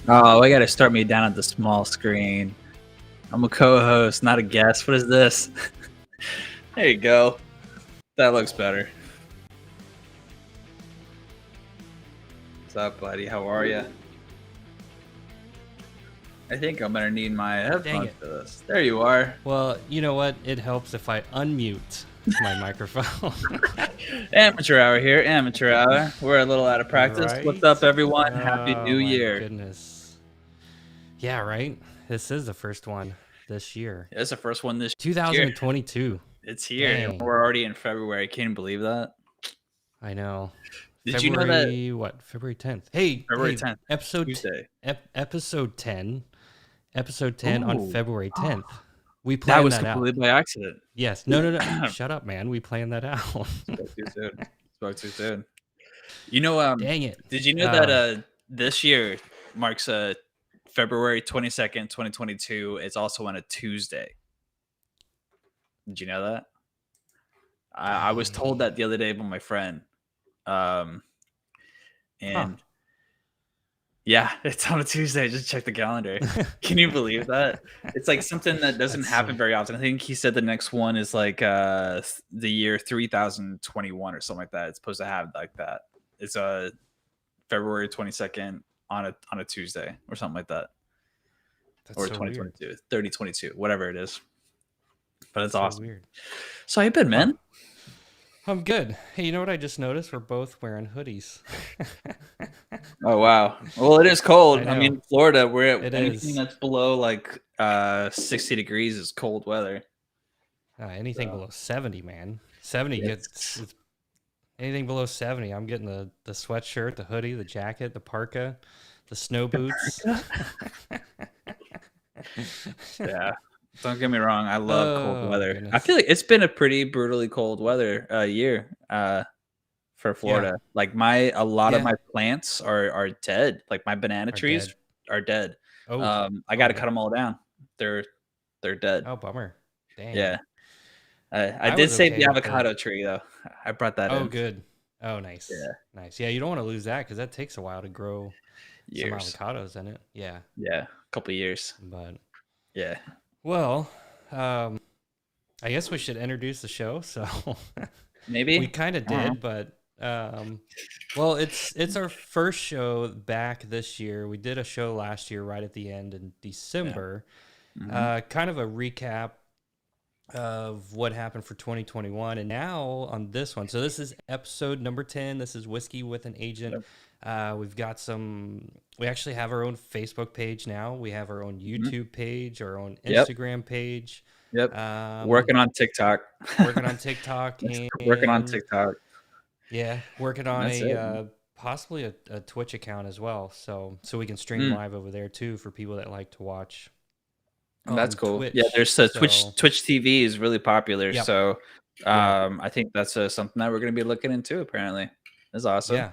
Oh, I gotta start me down at the small screen. I'm a co-host, not a guest. What is this? There you go. That looks better. What's up, buddy? How are you? I think I'm gonna need my headphones it. for this. There you are. Well, you know what? It helps if I unmute my microphone. Amateur hour here. Amateur hour. We're a little out of practice. Right? What's up, everyone? Happy Oh New my Year. goodness. Yeah, right? This is the first one this year. It's the first one this year. 2022. It's here. Dang. We're already in February. Can you believe that? I know. Did you know that? What? February 10th. Hey, February 10th. Episode Tuesday. Episode 10. Episode 10 Ooh. on February 10th. We planned That was that completely out. by accident. Yes. No. Shut up, man. We planned that out. Spoke too soon. You know, Dang it. Did you know that this year marks February 22nd, 2022? It's also on a Tuesday. Did you know that? I was told that the other day by my friend. Yeah, it's on a Tuesday. Just check the calendar. Can you believe that? It's like something that doesn't happen very often. I think he said the next one is like the year 3021 or something like that. It's supposed to have like that. It's February 22nd on a Tuesday or something like that. That's or so 2022, weird. 3022, whatever it is. But it's so awesome. Weird. So how you been, man? I'm good. Hey, you know what I just noticed? We're both wearing hoodies. Oh wow. Well, it is cold. I mean, Florida, we're at anything that's below like 60 degrees is cold weather. Anything below 70, man. 70 gets anything below 70. I'm getting the sweatshirt, the hoodie, the jacket, the parka, the snow boots. Yeah. Don't get me wrong. I love cold weather. Goodness. I feel like it's been a pretty brutally cold weather year for Florida. Yeah. Like a lot of my plants are dead. Like my banana trees are dead. Oh. I got to cut them all down. They're dead. Oh, bummer. Dang. Yeah. I did save the avocado tree though. I brought that in. Oh, good. Oh, nice. Yeah. Nice. Yeah, you don't want to lose that because that takes a while to grow some avocados in it. Yeah. Yeah, a couple of years. But yeah. Well, I guess we should introduce the show. So maybe we kind of did, but well, it's our first show back this year. We did a show last year right at the end in December. Yeah. Kind of a recap of what happened for 2021, and now on this one. So this is episode number 10. This is Whiskey with an Agent. Yep. We've got we actually have our own Facebook page now. We have our own YouTube page, our own Instagram page. Yep. Working on TikTok. Working on TikTok. Working on TikTok. Yeah. Working on possibly a Twitch account as well. So we can stream live over there too for people that like to watch. That's cool. Twitch. Yeah, there's Twitch TV is really popular. Yep. So I think that's something that we're going to be looking into apparently. That's awesome. Yeah.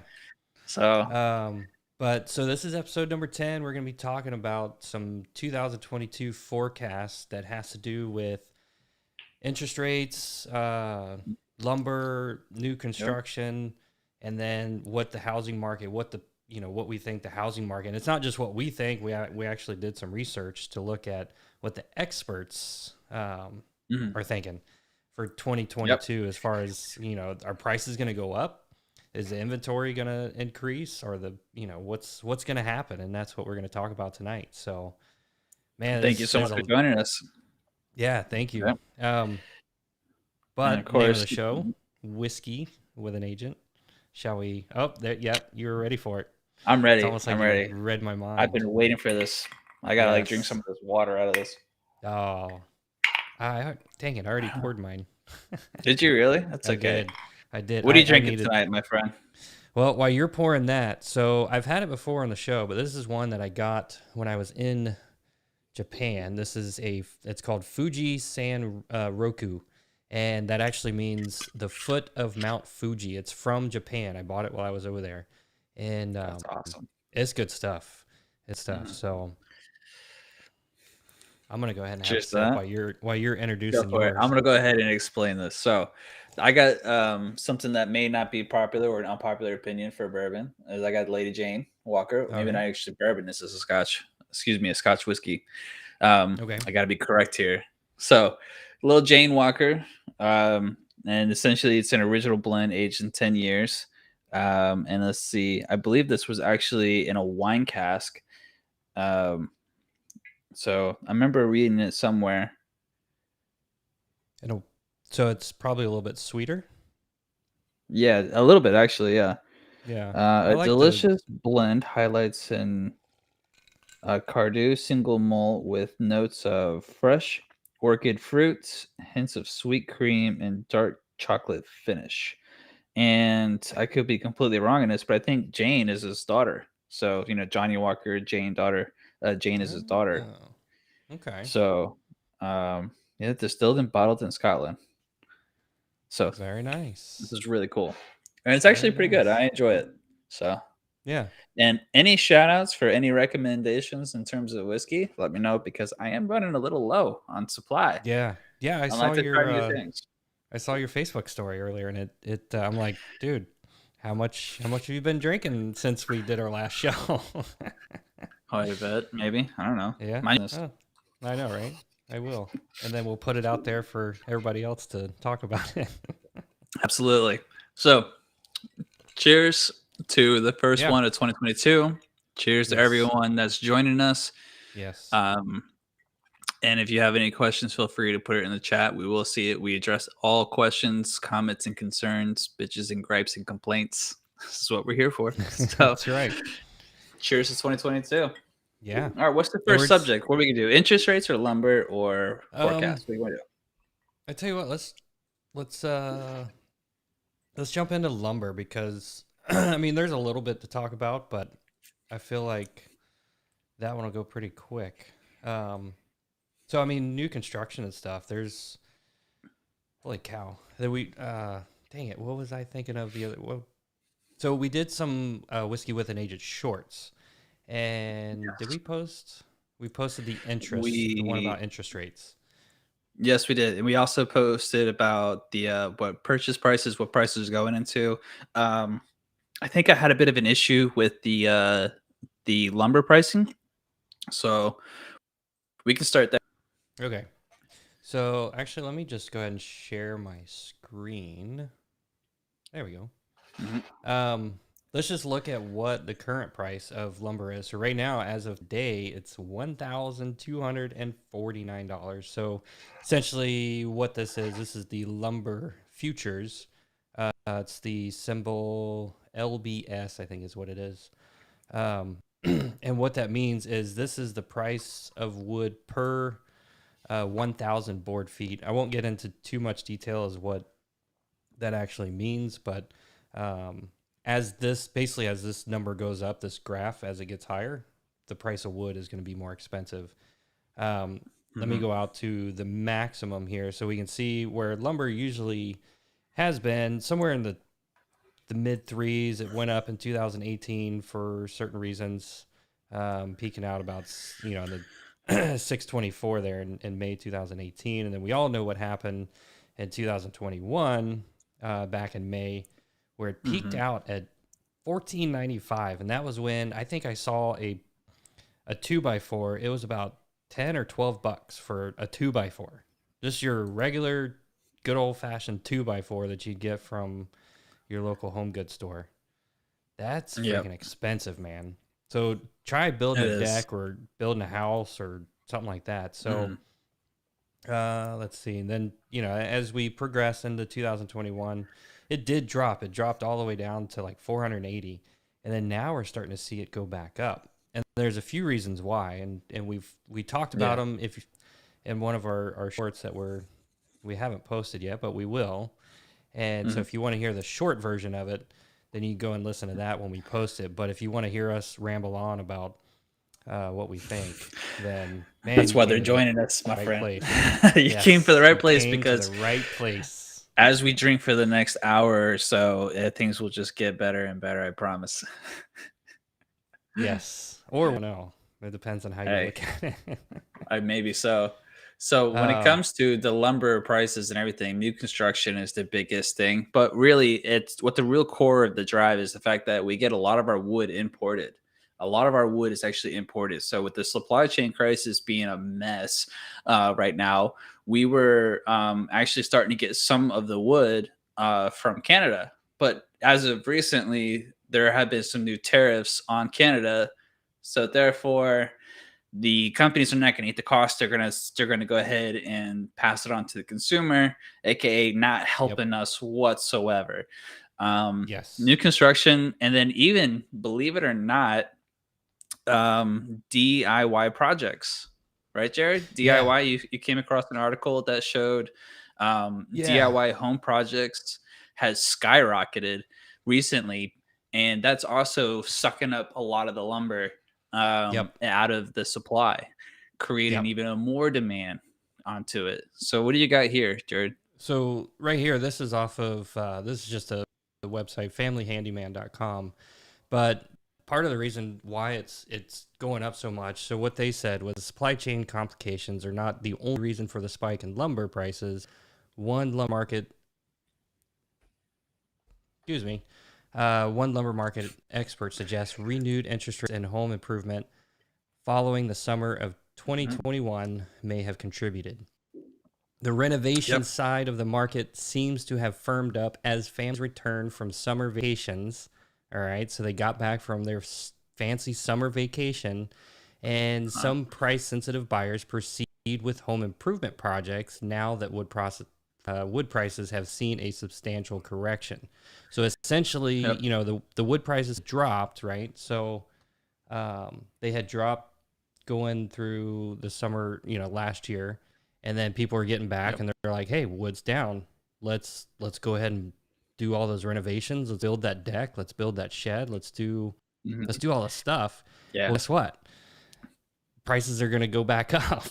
So but so this is episode number 10. We're going to be talking about some 2022 forecasts that has to do with interest rates, lumber, new construction, and then what the housing market, what we think the housing market. And it's not just what we think. We actually did some research to look at what the experts are thinking for 2022 as far as, our price is going to go up. Is the inventory going to increase, or what's going to happen? And that's what we're going to talk about tonight. So, man, thank you so much for joining us. Yeah, thank you. Yeah. But of course, name of the show, Whiskey with an Agent. Shall we? Oh, there. Yeah, you were ready for it. I'm ready. It's almost like I'm ready. You read my mind. I've been waiting for this. I gotta drink some of this water out of this. Oh, dang it! I already poured mine. Did you really? That's okay. I did. What are you drinking tonight, my friend? Well, while you're pouring that, so I've had it before on the show, but this is one that I got when I was in Japan. This is it's called Fuji San Roku, and that actually means the foot of Mount Fuji. It's from Japan. I bought it while I was over there, and that's awesome. It's good stuff. It's stuff. So I'm gonna go ahead and have some while you're introducing yours. I'm gonna go ahead and explain this. So I got something that may not be popular or an unpopular opinion for bourbon. I got Lady Jane. Walker. Maybe Okay. not actually bourbon. This is a Scotch. Excuse me, a Scotch whiskey. Okay. I got to be correct here. So, Little Jane Walker, and essentially it's an original blend aged in 10 years. And let's see, I believe this was actually in a wine cask. Um, so I remember reading it somewhere. So it's probably a little bit sweeter. Yeah, a little bit actually. Yeah, Yeah, I a like the. delicious blend highlights in Cardew single malt with notes of fresh orchid fruits, hints of sweet cream, and dark chocolate finish. And I could be completely wrong in this, but I think Jane is his daughter. So, Johnny Walker, Jane daughter, Jane is his daughter. Oh, okay. So, yeah, distilled and bottled in Scotland. So Very this nice. is really cool. And it's actually Very pretty good. nice. I enjoy it. So, Yeah. and any shout outs for any recommendations in terms of whiskey, let me know because I am running a little low on supply. Yeah. Yeah. I like to try new things. I saw your Facebook story earlier, and I'm like, dude, how much have you been drinking since we did our last show? Quite a bit, maybe. I don't know. Yeah. Mine Oh, I know, right? I will, and then we'll put it out there for everybody else to talk about it. absolutely. So, cheers to the first Yeah. one of 2022. Cheers to Yes. everyone that's joining us. Yes. Um, and if you have any questions, feel free to put it in the chat. We will see it. We address all questions, comments, and concerns, bitches and gripes and complaints. This is what we're here for. So, That's right. cheers to 2022. Yeah. All right, what's the And first subject? What are we gonna do? Interest rates or lumber or forecast? What do you want to do? I tell you what, let's let's jump into lumber because I mean there's a little bit to talk about, but I feel like that one will go pretty quick. So I mean new construction and stuff. There's holy cow. That we dang it, what was I thinking of the other? Well, so we did some whiskey with an aged shorts, and did we post? We posted the the one about interest rates. Yes, we did, and we also posted about the what purchase prices, what prices are going into. Um, I think I had a bit of an issue with the lumber pricing, so we can start there. Okay. So actually, let me just go ahead and share my screen. There we go. Mhm. Let's just look at what the current price of lumber is. So right now, as of today, it's $1,249. So essentially, what this is the lumber futures. It's the symbol LBS, I think is what it is. And what that means is this is the price of wood per 1,000 board feet. I won't get into too much detail as what that actually means, but as this number goes up, this graph as it gets higher, the price of wood is going to be more expensive. Let me go out to the maximum here so we can see where lumber usually has been somewhere in the mid threes. It went up in 2018 for certain reasons, peaking out about the 624 there in May 2018, and then we all know what happened in 2021 back in May, where it peaked out at 1495, and that was when I think I saw a 2x4. It was about 10 or 12 bucks for a 2x4, just your regular good old fashioned 2x4 that you get from your local home goods store. That's freaking expensive, man. So try building a deck or building a house or something like that. So let's see. And then, as we progress into 2021, it did drop. It dropped all the way down to like 480. And then now we're starting to see it go back up. And there's a few reasons why. And we talked about them in one of our shorts that we haven't posted yet, but we will. And so if you want to hear the short version of it, then you go and listen to that when we post it. But if you want to hear us ramble on about what we think, then that's why they're joining us, my friend. You came for the right place because the right place. As we drink for the next hour or so, things will just get better and better. I promise. Yes, or no, it depends on how you look at it. Maybe so. So when it comes to the lumber prices and everything, new construction is the biggest thing. But really, it's what the real core of the drive is the fact that we get a lot of our wood imported. A lot of our wood is actually imported. So with the supply chain crisis being a mess right now, we were actually starting to get some of the wood from Canada. But as of recently, there have been some new tariffs on Canada. So therefore, the companies are not going to eat the cost. They're gonna go ahead and pass it on to the consumer, aka not Yep. helping us whatsoever. Yes. New construction, and then even believe it or not, DIY projects, right, Jared? Yeah. DIY. You came across an article that showed Yeah. DIY home projects has skyrocketed recently, and that's also sucking up a lot of the lumber Yep. out of the supply, creating Yep. even a more demand onto it. So, what do you got here, Jared? So right here, this is off of this is just the website familyhandyman.com. But part of the reason why it's going up so much, so what they said was supply chain complications are not the only reason for the spike in lumber prices. One lumber market expert suggests renewed interest rates in home improvement following the summer of Mhm. 2021 may have contributed. The renovation Yep. side of the market seems to have firmed up as families return from summer vacations. All right, so they got back from their fancy summer vacation, and Uh, some price sensitive buyers proceed with home improvement projects now that wood prices have seen a substantial correction. So essentially, yep. the wood prices dropped, right? So they had dropped going through the summer, last year, and then people are getting back Yep. and they're like, "Hey, wood's down. Let's go ahead and do all those renovations. Let's build that deck. Let's build that shed. Let's Mhm. do all the stuff." Yeah. Well, guess what? Prices are going to go back up,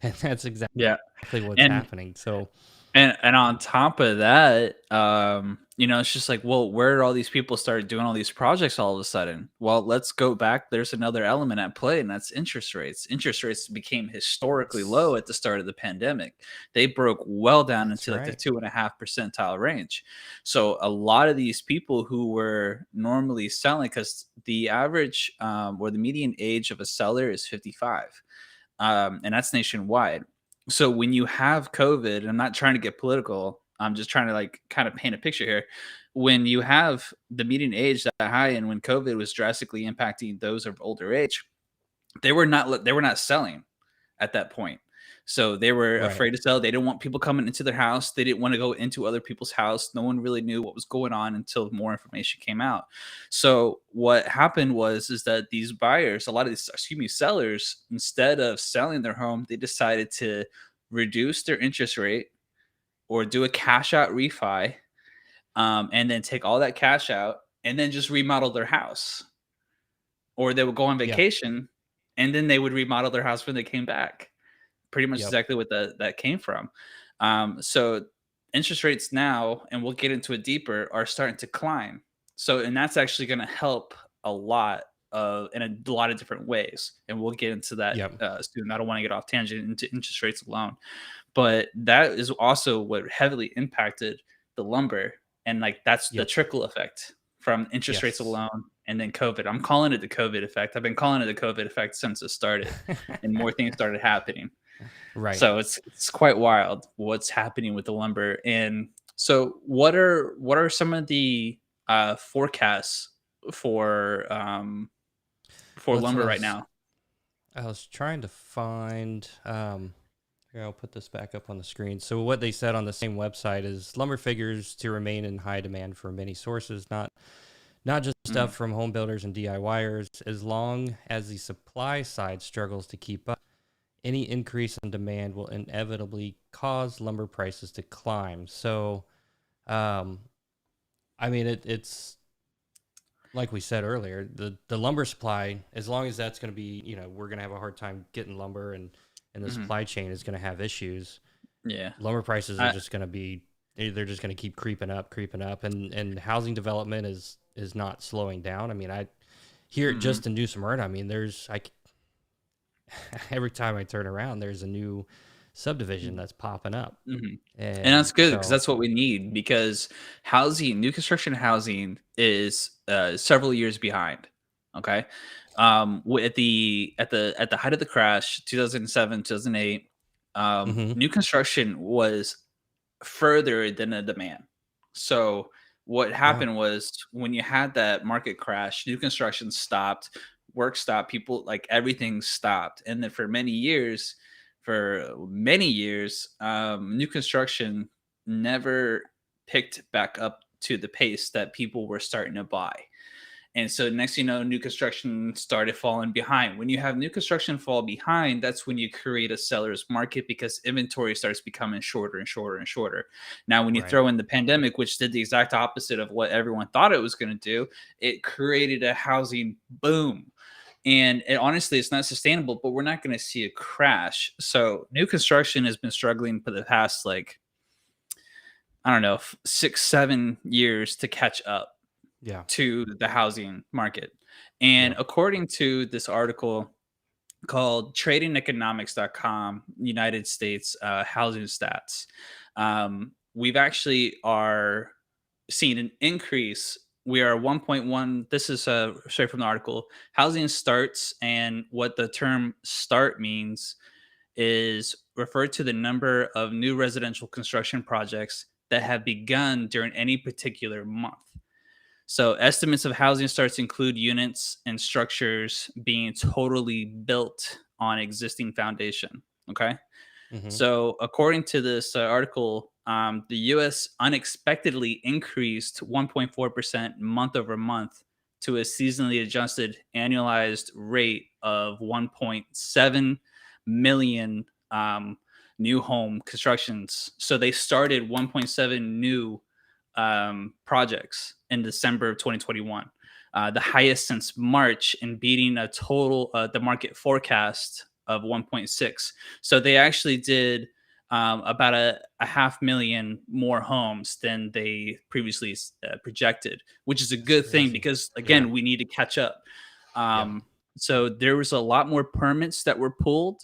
and that's Yeah. exactly what's And happening. So, And on top of that, it's just like, well, where did all these people start doing all these projects all of a sudden? Well, let's go back. There's another element at play, and that's interest rates. Interest rates became historically low that's at the start of the pandemic. They broke well down that's into like the right. 2.5 percentile range. So a lot of these people who were normally selling, because the average or the median age of a seller is 55, and that's nationwide. So when you have COVID, I'm not trying to get political. I'm just trying to like kind of paint a picture here. When you have the median age that high, and when COVID was drastically impacting those of older age, they were not selling at that point. So they were Right. afraid to sell. They didn't want people coming into their house. They didn't want to go into other people's house. No one really knew what was going on until more information came out. So what happened was is that these buyers, a lot of these, excuse me, sellers, instead of selling their home, they decided to reduce their interest rate or do a cash out refi, and then take all that cash out and then just remodel their house, or they would go on Yep. vacation and then they would remodel their house when they came back. Pretty much Yep. exactly what that came from. So interest rates now, and we'll get into it deeper, are starting to climb. So, and that's actually going to help a lot in a lot of different ways, and we'll get into that Yep. soon. I don't want to get off tangent into interest rates alone, but that is also what heavily impacted the lumber, and like that's the Yep. trickle effect from interest rates Yes. alone, and then COVID. I'm calling it the COVID effect. I've been calling it the COVID effect since it started, and more things started happening. Right. So it's quite wild what's happening with the lumber. And so what are some of the forecasts for Well, that's what lumber right now? I was trying to find. Here, I'll put this back up on the screen. So what they said on the same website is lumber figures to remain in high demand for many sources, not just Mm, stuff from home builders and DIYers. As long as the supply side struggles to keep up, any increase in demand will inevitably cause lumber prices to climb. So, um, I mean, it's like we said earlier, the lumber supply, as long as that's going to be, we're going to have a hard time getting lumber, and the mhm. supply chain is going to have issues. Yeah. Lumber prices are I just going to be, they're just going to keep creeping up, and housing development is not slowing down. I mean, I here mhm, just in New Smyrna, I mean, every time I turn around, there's a new subdivision that's popping up, mhm. And and that's good because so that's what we need, because new construction housing is several years behind. Okay. At the height of the crash, 2007, 2008, Mm-hmm. new construction was further than the demand. So what Yeah. happened was when you had that market crash, new construction stopped, work stopped, people like everything stopped. And then for many years, new construction never picked back up to the pace that people were starting to buy. And so next thing you know, new construction started falling behind. When you have new construction fall behind, that's when you create a seller's market because inventory starts becoming shorter and shorter and shorter. Now, when you Right. throw in the pandemic, which did the exact opposite of what everyone thought it was going to do, it created a housing boom. And honestly, it's not sustainable, but we're not going to see a crash. So new construction has been struggling for the past, like, I don't know, 6, 7 years to catch up Yeah. to the housing market. And Yeah. according to this article called tradingeconomics.com, United States housing stats, we've actually are seeing an increase. We are 1.1. This is straight from the article. Housing starts, and what the term start means is referred to the number of new residential construction projects that have begun during any particular month. So estimates of housing starts include units and structures being totally built on existing foundation. Okay. Mm-hmm. So according to this article, the U.S. unexpectedly increased 1.4% month over month to a seasonally adjusted annualized rate of 1.7 million new home constructions. So they started 1.7 new projects in December of 2021, the highest since March, and beating the market forecast of 1.6. So they actually did about a half million more homes than they previously projected, which is a That's good thing crazy. because Yeah. again, we need to catch up. Yeah. So there was a lot more permits that were pulled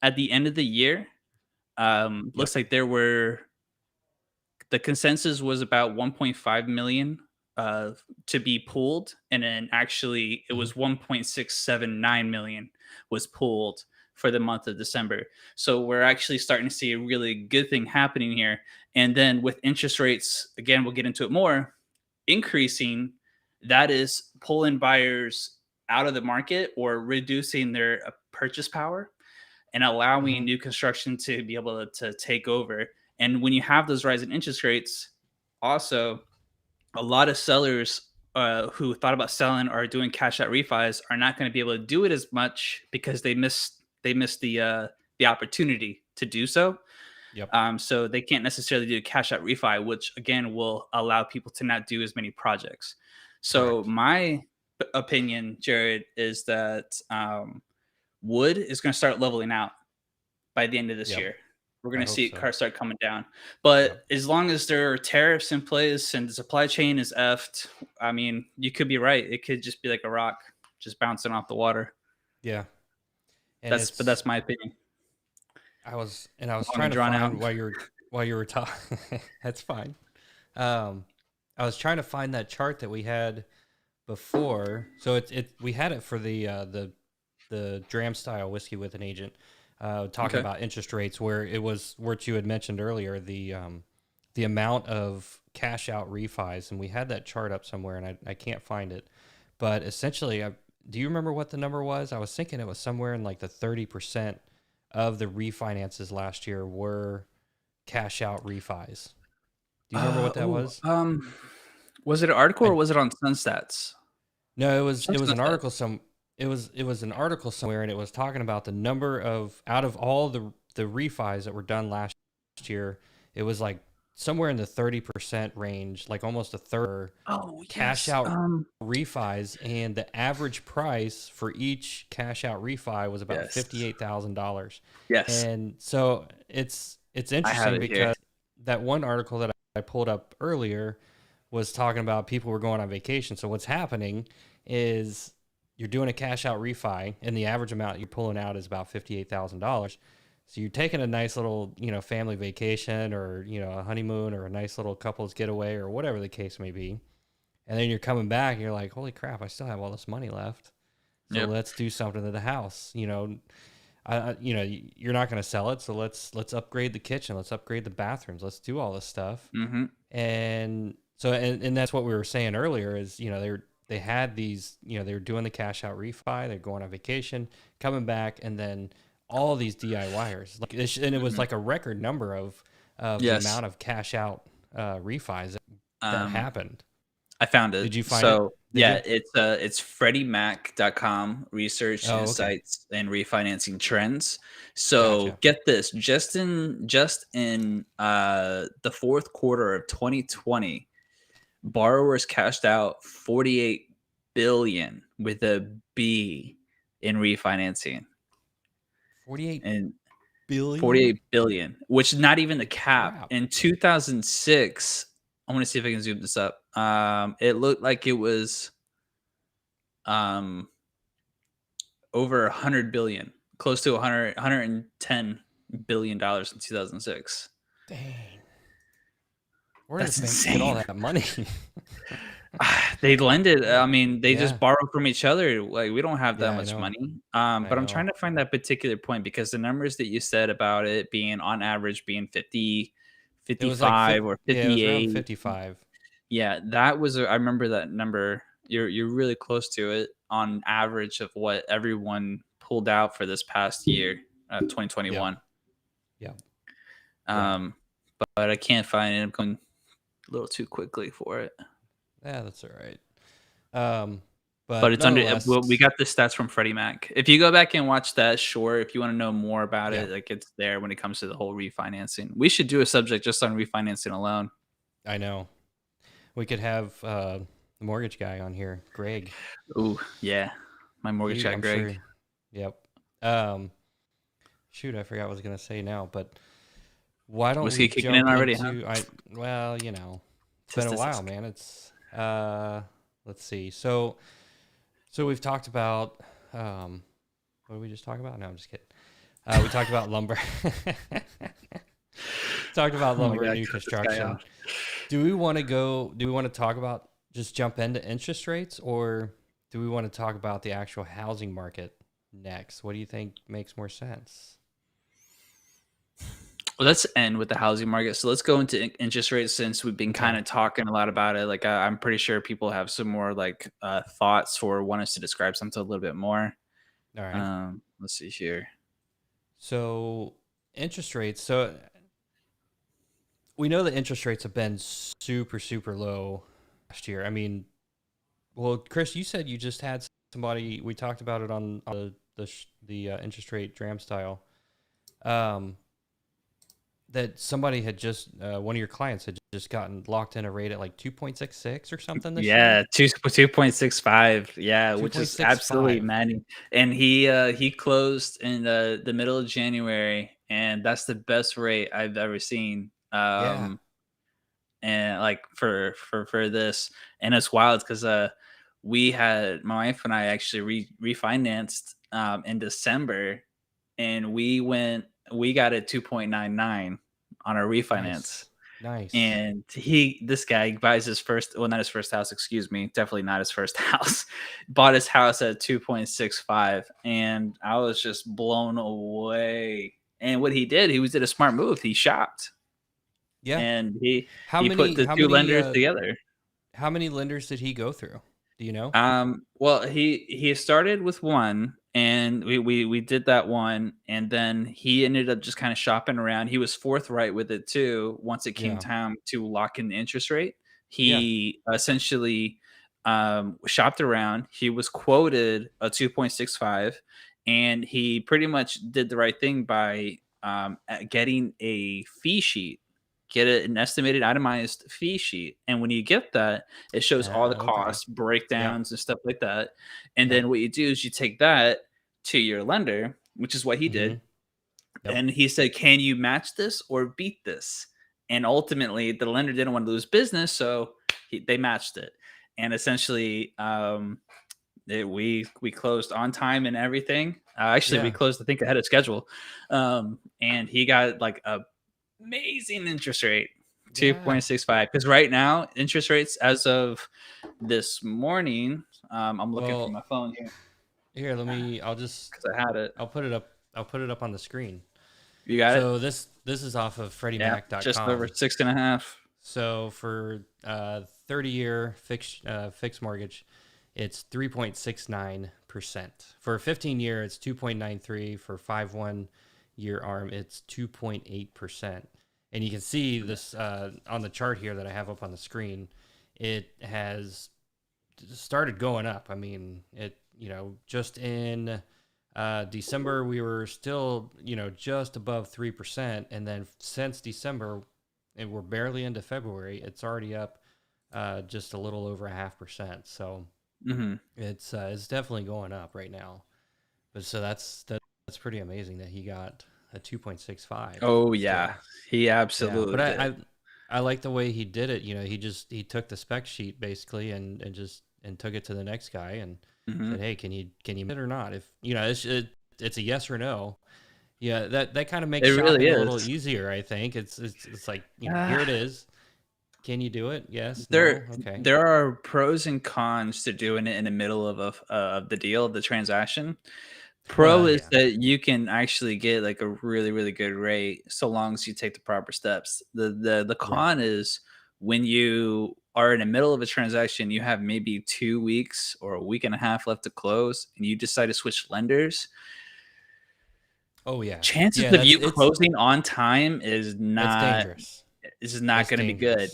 at the end of the year. Yep. Looks like the consensus was about 1.5 million to be pulled, and then actually it Mm-hmm. was 1.679 million was pulled for the month of December. So we're actually starting to see a really good thing happening here. And then with interest rates, again, we'll get into it more, increasing, that is pulling buyers out of the market or reducing their purchase power and Mm-hmm. allowing new construction to be able to take over. And when you have those rising interest rates, also a lot of sellers who thought about selling or doing cash out refis are not going to be able to do it as much because they missed the opportunity to do so. Yep. So they can't necessarily do a cash out refi, which again will allow people to not do as many projects. So Correct. my opinion, Jared, is that wood is going to start leveling out by the end of this Yep. year. We're going I to hope see so. cars start coming down. Yep. But as long as there are tariffs in place and the supply chain is effed, I mean, you could be right. It could just be like a rock just bouncing off the water. Yeah. And But that's my opinion. I was Long trying and to drawn out. find while you were talking. That's fine. Um, I was trying to find that chart that we had before. So we had it for the Dram style whiskey with an agent, talking Okay. about interest rates, where it was what you had mentioned earlier, the amount of cash out refis, and we had that chart up somewhere, and I can't find it, but essentially, do you remember what the number was? I was thinking it was somewhere in like the 30% of the refinances last year were cash out refis. Do you remember what that Oh, was? was it an article or I was it on Sunstats? No, it was an Sunset. article it was an article somewhere, and it was talking about the number of, out of all the refis that were done last year, it was like somewhere in the 30% range, like almost a third Oh cash yes. out refis, and the average price for each cash out refi was about Yes. $58,000. Yes. And so it's I have interesting it here. because that one article that I pulled up earlier was talking about people were going on vacation. So what's happening is you're doing a cash out refi, and the average amount you're pulling out is about $58,000. So you're taking a nice little, family vacation, or, a honeymoon, or a nice little couples getaway, or whatever the case may be. And then you're coming back and you're like, holy crap, I still have all this money left. So let's do something to the house. You're not going to sell it, so let's upgrade the kitchen, let's upgrade the bathrooms, let's do all this stuff. Mm-hmm. And so and that's what we were saying earlier is they had these, they were doing the cash out refi, they're going on vacation, coming back, and then all these DIYers, and it was like a record number of the amount of cash out refis that happened. I found it. Did you find it? It's FreddieMac.com research insights and refinancing trends. So get this, just in the fourth quarter of 2020, borrowers cashed out 48 billion with a B in refinancing. 48 billion, which is not even the cap. Wow. In 2006, I want to see if I can zoom this up. It looked like it was over 100 billion, close to 110 billion dollars in 2006. Dang. Where did they get all that money? They lend it. I mean, they just borrow from each other. Like, we don't have that much money. But I'm trying to find that particular point, because the numbers that you said about it being on average being 50, 55 or 58. Yeah, it was around 55. Yeah, that was I remember that number. You're really close to it on average of what everyone pulled out for this past year, 2021. Yeah. But I can't find it. I'm going a little too quickly for it. Yeah, that's all right. But it's under. Well, we got the stats from Freddie Mac. If you go back and watch that, sure. If you want to know more about it, like, it's there when it comes to the whole refinancing. We should do a subject just on refinancing alone. I know. We could have the mortgage guy on here, Greg. Ooh, yeah, my mortgage guy, Greg. Sure. Yep. Shoot, I forgot what I was gonna say now, but why don't we kicking in already? Well, it's been a while, man. It's let's see. So we've talked about what did we just talk about? No, I'm just kidding. We talked about lumber. Talked about lumber and new construction. Do we want to talk about, just jump into interest rates, or do we want to talk about the actual housing market next? What do you think makes more sense? Well, let's end with the housing market. So let's go into interest rates, since we've been kind of talking a lot about it. Like, I'm pretty sure people have some more thoughts or want us to describe something a little bit more. All right. Let's see here. So interest rates. So we know that interest rates have been super, super low last year. I mean, well, Chris, you said you just had somebody. We talked about it on the interest rate dram style. That somebody had just one of your clients had just gotten locked in a rate at like 2.66 or something this year. 2.65. Yeah, which is absolutely maddening. And he closed in the middle of January, and that's the best rate I've ever seen. And like for this, and it's wild because my wife and I actually refinanced in December, and we got it 2.99 on our refinance. Nice. And this guy buys his first, well, not his first house, excuse me, definitely not his first house, bought his house at 2.65, and I was just blown away. And what he did did a smart move. He shopped. Yeah. And he put the two lenders together. How many lenders did he go through? Do you know? Well, he started with one, and we did that one, and then he ended up just kind of shopping around. He was forthright with it too. Once it came time to lock in the interest rate, he essentially shopped around. He was quoted a 2.65, and he pretty much did the right thing by getting a fee sheet. Get an estimated itemized fee sheet. And when you get that, it shows all the costs, breakdowns, and stuff like that. And then what you do is you take that to your lender, which is what he did. And he said, can you match this or beat this? And ultimately, the lender didn't want to lose business, so they matched it. And essentially, we closed on time and everything. We closed, I think, ahead of schedule. And he got like a amazing interest rate, 2.65. Because right now, interest rates as of this morning, I'm looking for my phone here. Here, let me. I'll just. because I had it. I'll put it up. I'll put it up on the screen. You got it? So this is off of Yeah, just over FreddieMac.com. 6.5. So for 30-year fixed mortgage, it's 3.69%. For 15-year, it's 2.93. For 5 1-year ARM, it's 2.8%. And you can see this on the chart here that I have up on the screen. It has started going up. I mean, just in December, we were still, just above 3%. And then since December, and we're barely into February, it's already up just a little over 0.5%. So it's definitely going up right now. But so that's pretty amazing that he got a 2.65. Oh yeah, he absolutely but did. I like the way he did it. He took the spec sheet basically and took it to the next guy and said, "Hey, can you it or not? If it's a yes or no." Yeah, that kind of makes shopping really a little easier. I think it's like here it is. Can you do it? Yes. No. Okay. There are pros and cons to doing it in the middle of the deal of the transaction. Pro is that you can actually get like a really, really good rate so long as you take the proper steps. The con is when you are in the middle of a transaction, you have maybe 2 weeks or a week and a half left to close, and you decide to switch lenders. Oh yeah. Chances of you closing on time is not dangerous. This is not going to be good.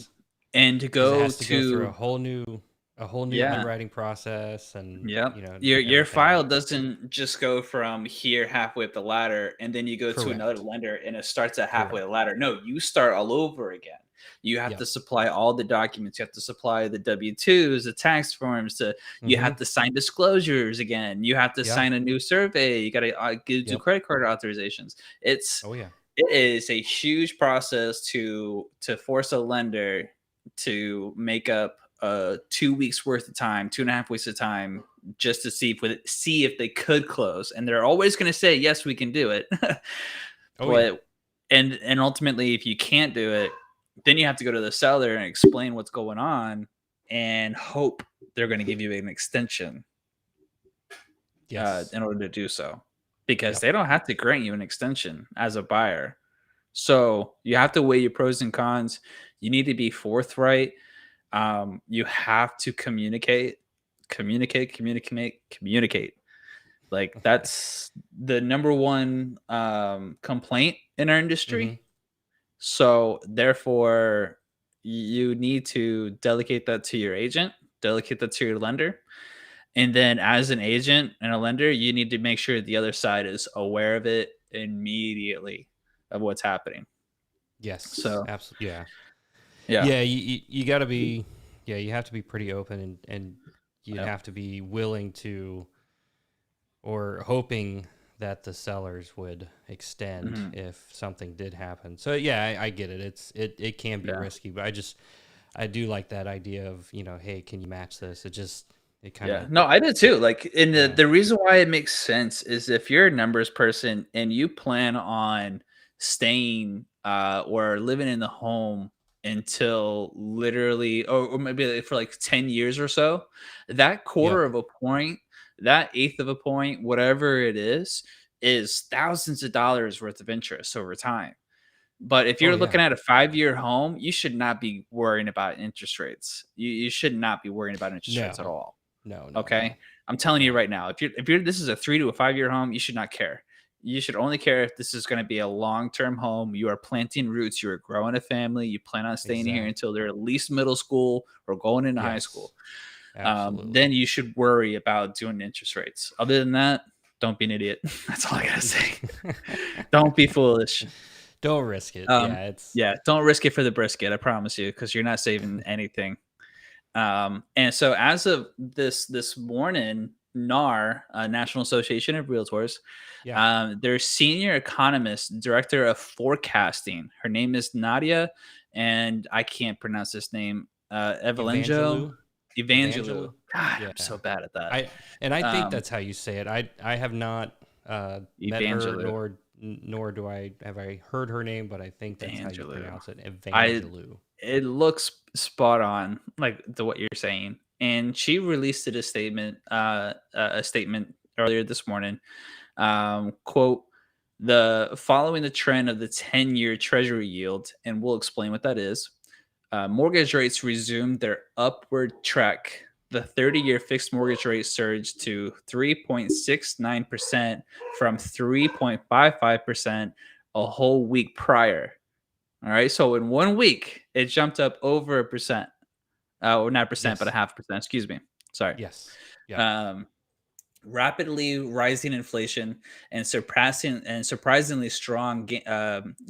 And to go through a whole new underwriting process, and your file doesn't just go from here halfway up the ladder and then you go to another lender and it starts at halfway the ladder. No, you start all over again. You have to supply all the documents. You have to supply the W-2s, the tax forms. You have to sign disclosures again. You have to sign a new survey. You got to do credit card authorizations. It is a huge process to force a lender to make up 2 weeks worth of time, 2.5 weeks of time, just to see if they could close. And they're always going to say, yes, we can do it. And ultimately, if you can't do it, then you have to go to the seller and explain what's going on and hope they're going to give you an extension in order to do so, because they don't have to grant you an extension as a buyer. So you have to weigh your pros and cons. You need to be forthright. You have to communicate. Like that's the number one complaint in our industry. So therefore, you need to delegate that to your agent, delegate that to your lender. And then as an agent and a lender, you need to make sure the other side is aware of it immediately of what's happening. Yes. So absolutely. Yeah. Yeah. Yeah. You got to be, you have to be pretty open and you have to be willing to, or hoping that the sellers would extend if something did happen. So yeah, I get it. It can be risky, but I do like that idea of, hey, can you match this? It kind of No, I did too. Like the reason why it makes sense is if you're a numbers person and you plan on staying or living in the home until literally or maybe for like 10 years or so, that quarter of a point, that eighth of a point, whatever it is thousands of dollars worth of interest over time. But if you're looking at a 5-year home, you should not be worrying about interest rates. You should not be worrying about interest rates at all. No. Okay. No. I'm telling you right now, if you're this is a 3 to a 5-year home, you should not care. You should only care if this is going to be a long-term home. You are planting roots. You are growing a family. You plan on staying here until they're at least middle school or going into high school. Then you should worry about doing interest rates. Other than that, don't be an idiot. That's all I gotta say. Don't be foolish. Don't risk it. Don't risk it for the brisket. I promise you, because you're not saving anything. And so as of this morning, NAR, National Association of Realtors, their senior economist, director of forecasting, her name is Nadia, and I can't pronounce this name, Evangelou. God, I'm so bad at that. I think that's how you say it. I have not met her, nor do I heard her name, but I think that's how you pronounce it. Evangelou. It looks spot on, like what you're saying. And she released a statement earlier this morning. Quote, the following the trend of the 10-year treasury yield, and we'll explain what that is. Mortgage rates resumed their upward trek. The 30-year fixed mortgage rate surged to 3.69% from 3.55% a whole week prior. All right. So in 1 week, it jumped up over a percent. Or not percent, but a Yes. half percent. Excuse me. Sorry. Yes. Yep. Um, Rapidly rising inflation and surprisingly strong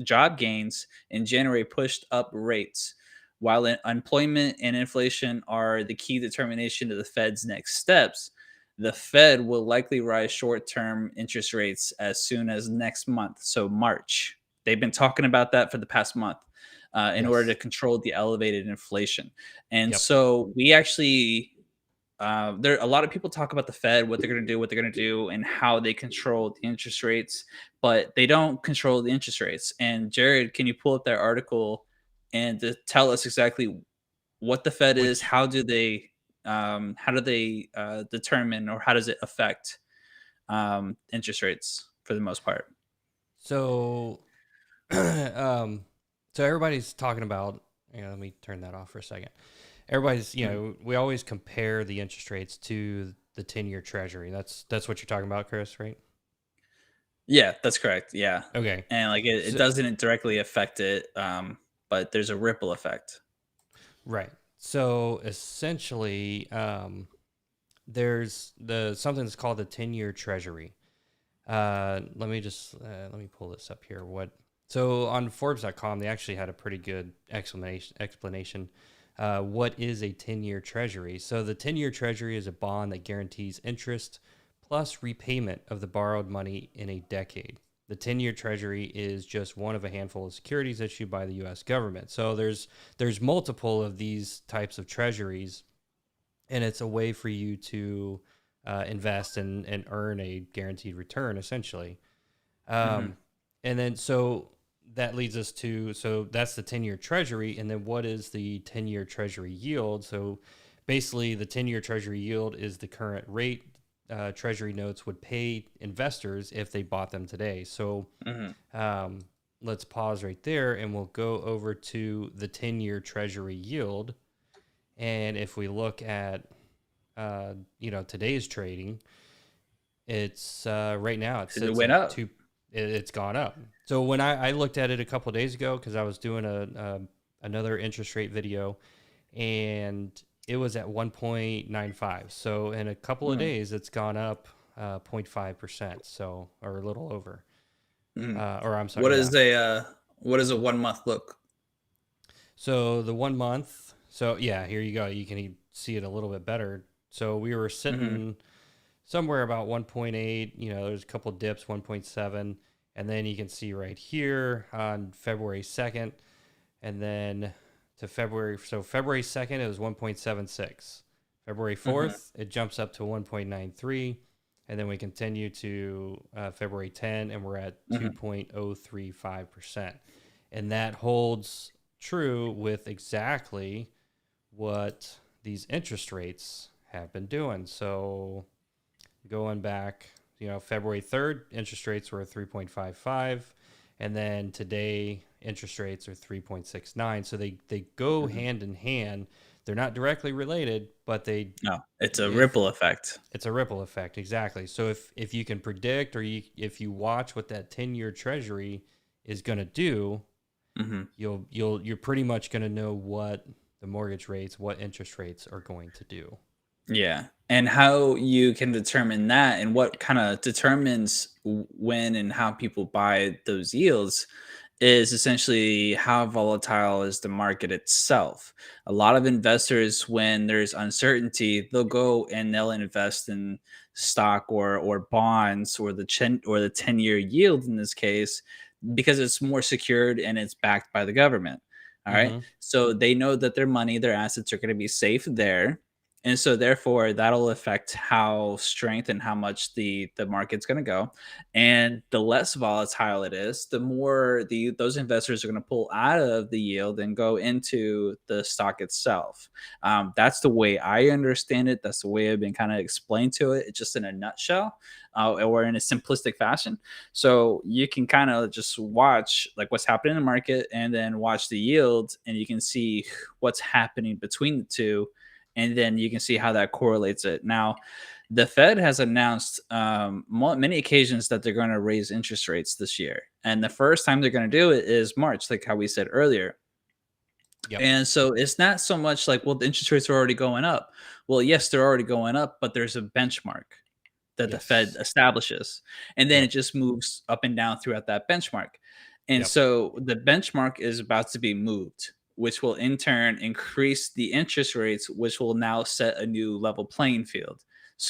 job gains in January pushed up rates. While unemployment and inflation are the key determination of the Fed's next steps, the Fed will likely rise short-term interest rates as soon as next month, so March. They've been talking about that for the past month in order to Yes. control the elevated inflation. And Yep. so we actually there a lot of people talk about the Fed, what they're going to do, and how they control the interest rates, but they don't control the interest rates. And Jared, can you pull up that article and to tell us exactly what the Fed is? Which How do they determine, or how does it affect interest rates for the most part? so um so everybody's talking about, let me turn that off for a second. Everybody's, Mhm. we always compare the interest rates to the 10-year treasury. That's what you're talking about, Chris, right? Yeah, that's correct. Yeah, Okay. and like it So, doesn't directly affect it, but there's a ripple effect. right. So essentially, there's the something that's called the 10-year treasury. Let me pull this up here. So on Forbes.com, they actually had a pretty good explanation. What is a 10-year treasury? So the 10-year treasury is a bond that guarantees interest plus repayment of the borrowed money in a decade. The 10-year treasury is just one of a handful of securities issued by the US government. So there's multiple of these types of treasuries, and it's a way for you to invest and earn a guaranteed return, essentially. Mhm. Um, and then so that leads us to, so that's the 10-year treasury. And then what is the 10-year treasury yield? So basically, the 10-year treasury yield is the current rate treasury notes would pay investors if they bought them today. So Mhm. um, let's pause right there and we'll go over to the 10-year treasury yield. And if we look at today's trading, it's right now it It sits went at up. two. It's gone up. So when I looked at it a couple of days ago, because I was doing another interest rate video, and it was at 1.95. So in a couple of Mm, days, it's gone up 0.5%. So, or a little over. mhm. Or I'm sorry, What yeah. is a what does a 1 month look? So the 1 month. So yeah, here you go. You can see it a little bit better. So we were Mhm. sitting somewhere about 1.8. There's a couple dips, 1.7, and then you can see right here on February 2nd, and then to February. So February 2nd, it was 1.76. February Mhm. 4th, it jumps up to 1.93, and then we continue to February 10, and we're at Mhm. 2.035%, and that holds true with exactly what these interest rates have been doing. So going back, February 3rd, interest rates were 3.55. And then today, interest rates are 3.69. So they go Mhm. hand in hand. They're not directly related, but No, it's a if ripple effect. it's a ripple effect, exactly. So if you can predict, or if you watch what that 10-year treasury is going to do, Mhm. you're pretty much going to know what the mortgage rates, what interest rates are going to do. Yeah, and how you can determine that, and what kinda determines when and how people buy those yields is essentially how volatile is the market itself. A lot of investors, when there's uncertainty, they'll go and they'll invest in stock or bonds, or the 10-year yield in this case, because it's more secured and it's backed by the government. All right. Mm-hmm. So they know that their money, their assets are going to be safe there. And so therefore that'll affect how strength and how much the market's going to go. And the less volatile it is, the more those investors are going to pull out of the yield and go into the stock itself. That's the way I understand it. That's the way I've been kind of explained to it. It's just in a nutshell, or in a simplistic fashion. So you can kind of just watch like what's happening in the market and then watch the yield, and you can see what's happening between the two, and then you can see how that correlates it. Now, the Fed has announced many occasions that they're going to raise interest rates this year, and the first time they're going to do it is March, like how we said earlier. Yep. And so it's not so much like, well, the interest rates are already going up. Well, yes, they're already going up, but there's a benchmark that the Fed Yes. establishes, and then it Yep. just moves up and down throughout that benchmark. And Yep. so the benchmark is about to be moved, which will in turn increase the interest rates, which will now set a new level playing field.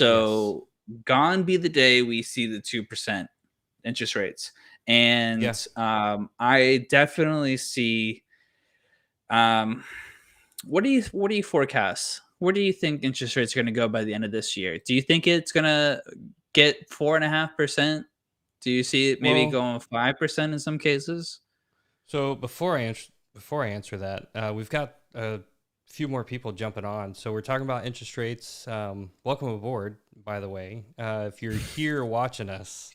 Yes. So gone be the day we see the 2% interest rates. And Yeah. I definitely see um, what do you forecast? Where do you think interest rates are going to go by the end of this year? Do you think it's going to get 4.5%? Do you see it maybe Well, going 5% in some cases? so before I answer that, we've got a few more people jumping on. So we're talking about interest rates. Welcome aboard, by the way. If you're here watching us,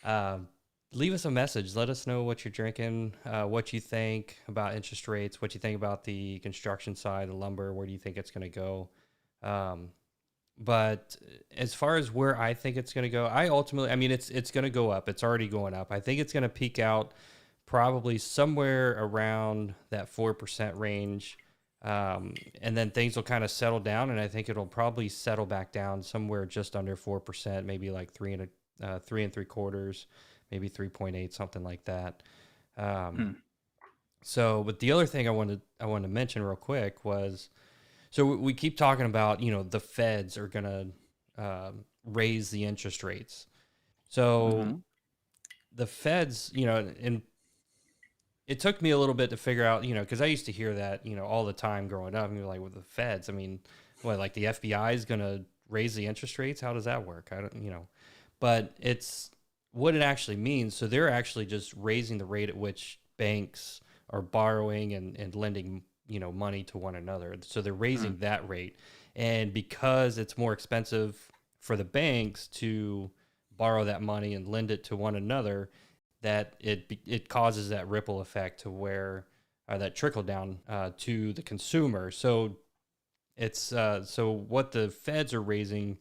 um, leave us a message. Let us know what you're drinking, what you think about interest rates, what you think about the construction side, the lumber. Where do you think it's going to go? Um, but as far as where I think it's going to go, I mean, it's going to go up. It's already going up. I think it's going to peak out probably somewhere around that 4% range. And then things will kind of settle down, and I think it'll probably settle back down somewhere just under 4%, maybe like 3 and 3/4, maybe 3.8, something like that. Um, Hmm. so, but the other thing I wanted to mention real quick was, so we keep talking about, the Feds are gonna raise the interest rates. So Mhm. the Feds, and it took me a little bit to figure out, because I used to hear that, all the time growing up. And you're like, with the Feds, I mean, what, like the FBI is going to raise the interest rates? How does that work? I don't. But it's what it actually means. So they're actually just raising the rate at which banks are borrowing and lending, money to one another. So they're Hmm. raising that rate. And because it's more expensive for the banks to borrow that money and lend it to one another, that it causes that ripple effect to where that trickle down to the consumer. So it's so what the Feds are raising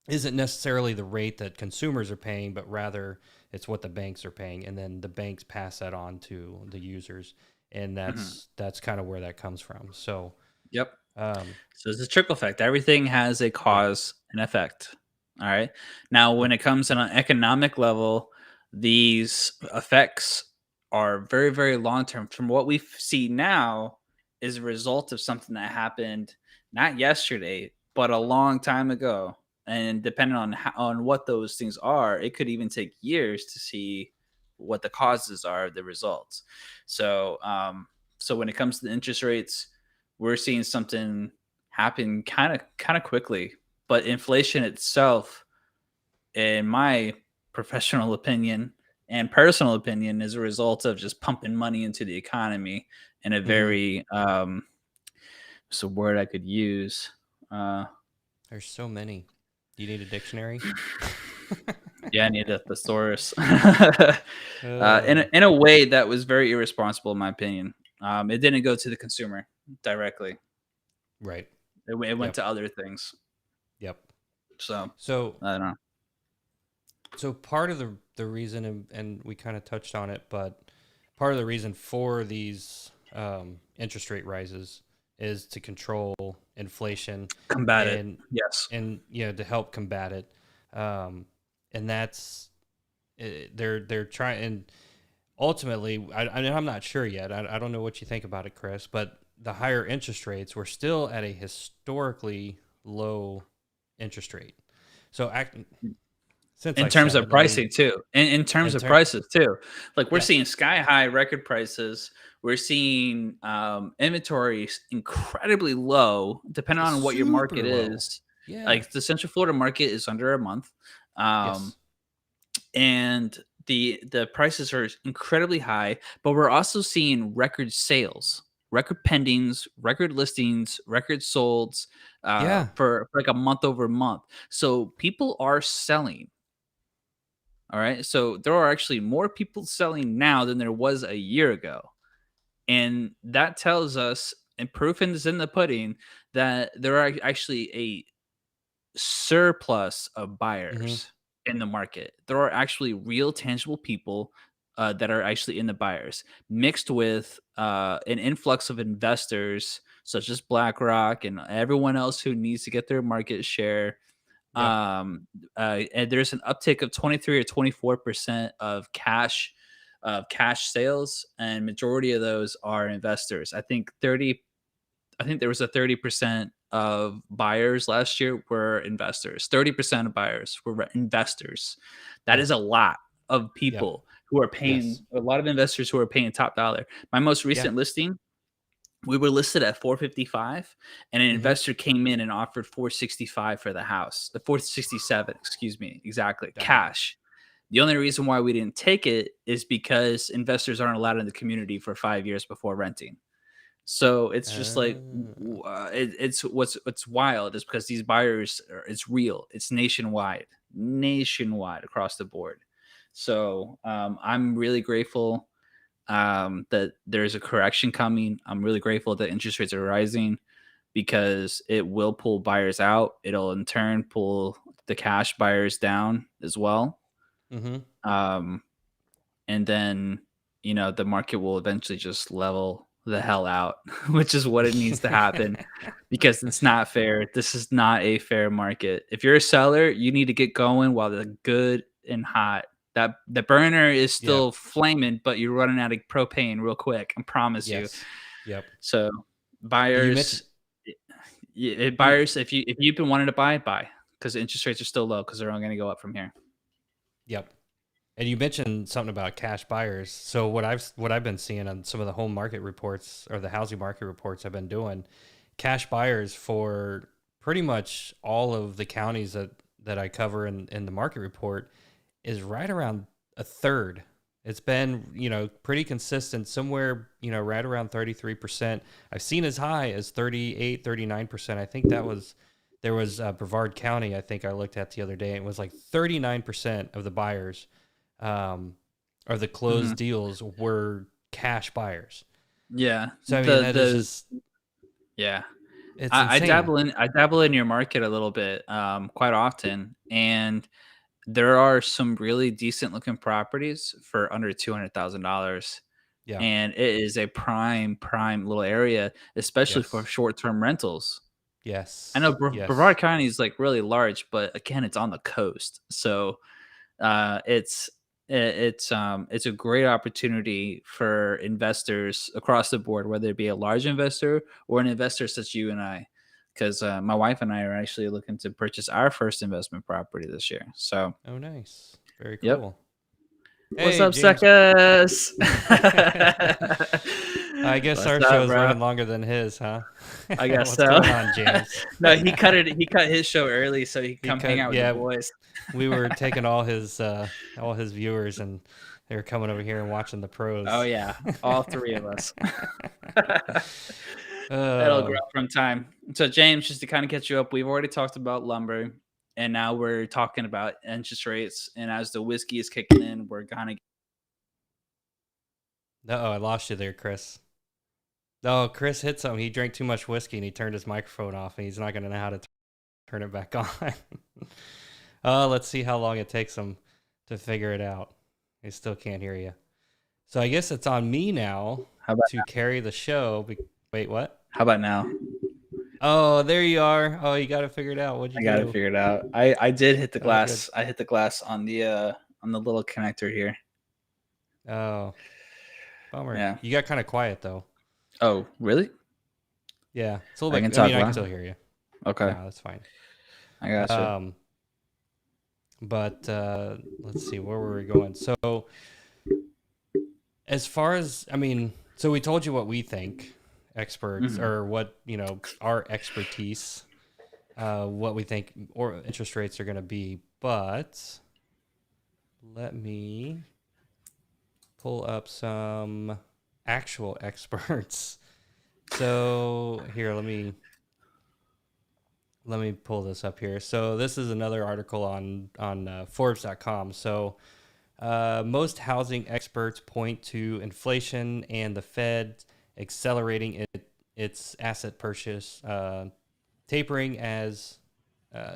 isn't necessarily the rate that consumers are paying, but rather it's what the banks are paying, and then the banks pass that on to the users, and Mhm. that's kind of where that comes from. So Yep. um, So it's a trickle effect. Everything has a yep, cause and effect. All right. Now, when yep, it comes on an economic level, these effects are very, very long term. From what we see now, is a result of something that happened not yesterday, but a long time ago. And depending on on what those things are, it could even take years to see what the causes are, the results. So, so when it comes to the interest rates, we're seeing something happen kind of quickly. But inflation itself, in my professional opinion and personal opinion, is a result of just pumping money into the economy in a hmm very what's a word I could use? Uh there's so many. Do you need a dictionary? yeah, I need a thesaurus. In uh, in a way that was very irresponsible, in my opinion. It didn't go to the consumer directly. right. It went Yep. to other things. Yep. So So I don't know. part of the reason, and we kind of touched on it, but part of the reason for these interest rate rises is to control inflation Combat it. and Yes. to help combat it. Um, and that's they're trying, and ultimately, I'm not sure yet. I don't know what you think about it, Chris, but the higher interest rates, we're still at a historically low interest rate. So since In I terms said of it. I mean, pricing too. In terms in of turn, prices too. Like we're seeing yes, sky high record prices. We're seeing inventory incredibly low, depending on what your market super low. is. Yeah. Like the Central Florida market is under a month. Um, Yes. and the prices are incredibly high, but we're also seeing record sales, record pendings, record listings, record solds Yeah. for like a month over month. So people are selling. All right. So there are actually more people selling now than there was a year ago. And that tells us, and proof is in the pudding, that there are actually a surplus of Mm-hmm. buyers in the market. There are actually real, tangible people that are actually in the buyers, mixed with an influx of investors such as BlackRock and everyone else who needs to get their market share. Yep. And there's an uptick of 23 or 24% of cash sales, and majority of those are investors. I think there was a 30% of buyers last year were investors. 30% of buyers were investors. That Yep. is a lot of Yep. people who are Yes. paying, a lot of investors who are paying top dollar. My most Yeah. recent listing, we were listed at 455 and an Mm-hmm. investor came in and offered 465 for the house. The 467, excuse me, exactly. Dang. Cash. The only reason why we didn't take it is because investors aren't allowed in the community for 5 years before renting. So it's just like it's what's wild is because these buyers it's real. It's nationwide across the board. So I'm really grateful that there's a correction coming. I'm really grateful that interest rates are rising because it will pull buyers out. It'll in turn pull the cash buyers down as well. Mm-hmm. Um, and then the market will eventually just level the hell out, which is what it needs to happen because it's not fair. This is not a fair market. If you're a seller, you need to get going while they're good and hot. That the burner is Yep. still flaming, but you're running out of propane real quick. I promise you. Yes. Yep. So You mentioned buyers, you. buyers, if you've been wanting to buy because interest rates are still low because they're only going to go up from here. Yep. And you mentioned something about cash buyers. So what I've been seeing on some of the home market reports or the housing market reports I've been doing, cash buyers for pretty much all of the counties that I cover in the market report is right around a third. It's been, pretty consistent somewhere, right around 33%. I've seen as high as 38, 39%. I think there was Brevard County, I think I looked at the other day. It was like 39% of the buyers or the closed Mhm. deals were cash buyers. Yeah, So I mean, that is just yeah. it's I insane. dabble in your market a little bit, quite often, and there are some really decent looking properties for under $200,000, Yeah. and it is a prime little area, especially for Yes. short term rentals. I know Yes. Brevard Yes. County is like really large, but again, it's on the coast, so it's it's a great opportunity for investors across the board, whether it be a large investor or an investor such you and I, because my wife and I are actually looking to purchase our first investment property this year. So, Oh, nice. Very yep. cool. What's Hey, up, James. suckers? I guess What's our up, show's bro? running longer than his, huh? I guess What's so. going on, James? No, he cut it. He cut his show early so he could He come hang cut, out with the yeah, boys. we were taking all his viewers and they were coming over here and watching the Oh pros. yeah, all three of us. That'll grow Oh, from time. So, James, just to kind of catch you up, we've already talked about lumber, and now we're talking about interest rates. And as the whiskey is kicking in, we're gonna. no, I lost you there, Chris. No, Chris hit something. He drank too much whiskey and he turned his microphone off, and he's not going to know how to turn it back on. Let's see how long it takes him to figure it out. I still can't hear you. So I guess it's on me now How about to carry the show. Wait, what? how about now? Oh, there you are. Oh, you got it figured out. What'd you I got it do? figured out. I did hit the Oh, good. glass. I hit the glass on the little connector here. Oh, bummer. Yeah. You got kind of quiet though. Oh, really? Yeah, it's a I little can bit. I talk mean, I can loud. still hear you. Okay, No, that's fine. I gotcha. Um, But let's see, where were we going? So as far as, I mean, so we told you what we think, experts, Mhm. or what, our expertise, what we think or interest rates are going to be. But let me pull up some actual experts. So here, let me pull this up here. So this is another article on Forbes.com. So most housing experts point to inflation and the Fed accelerating its asset purchase, tapering as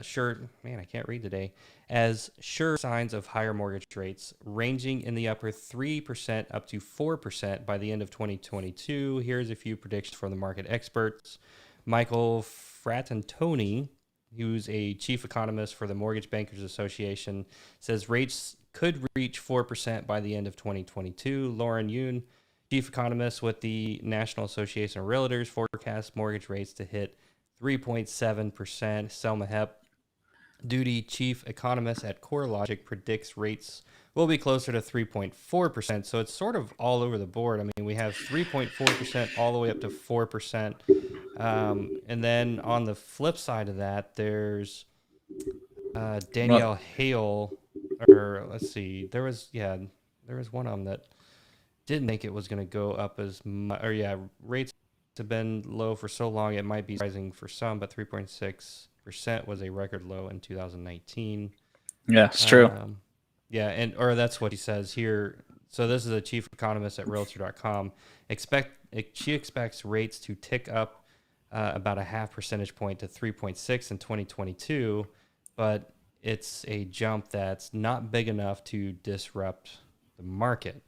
sure. Man, I can't read today. As sure signs of higher mortgage rates, ranging in the upper 3% up to 4% by the end of 2022. Here's a few predictions from the market experts. Michael Fratantoni, who's a chief economist for the Mortgage Bankers Association, says rates could reach 4% by the end of 2022. Lauren Yoon, chief economist with the National Association of Realtors, forecasts mortgage rates to hit 3.7%. Selma Hep, Duty chief economist at CoreLogic, predicts rates will be closer to 3.4%. So it's sort of all over the board. I mean, we have 3.4% all the way up to 4%. And then on the flip side of that, there's Well, Danielle Hale, or let's see, there was one of them that didn't think it was going to go up as much. Or yeah, rates have been low for so long it might be rising for some, but 3.6% was a record low in 2019. yeah, it's true. Yeah, and or that's what he says here. So this is a chief economist at Realtor.com. She expects rates to tick up about a half percentage point to 3.6 in 2022, but it's a jump that's not big enough to disrupt the market.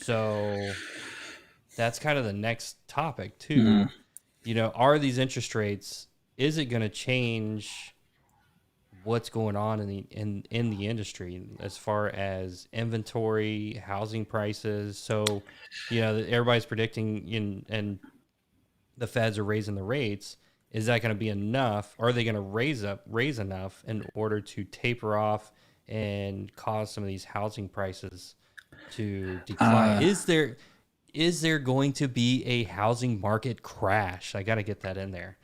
So that's kind of the next topic Mhm. too. Are these interest rates? Is it going to change what's going on in the industry as far as inventory, housing prices? So, everybody's predicting and the Feds are raising the rates. Is that going to be enough? Are they going to raise enough in order to taper off and cause some of these housing prices to decline? Uh, Is there going to be a housing market crash? I got to get that in there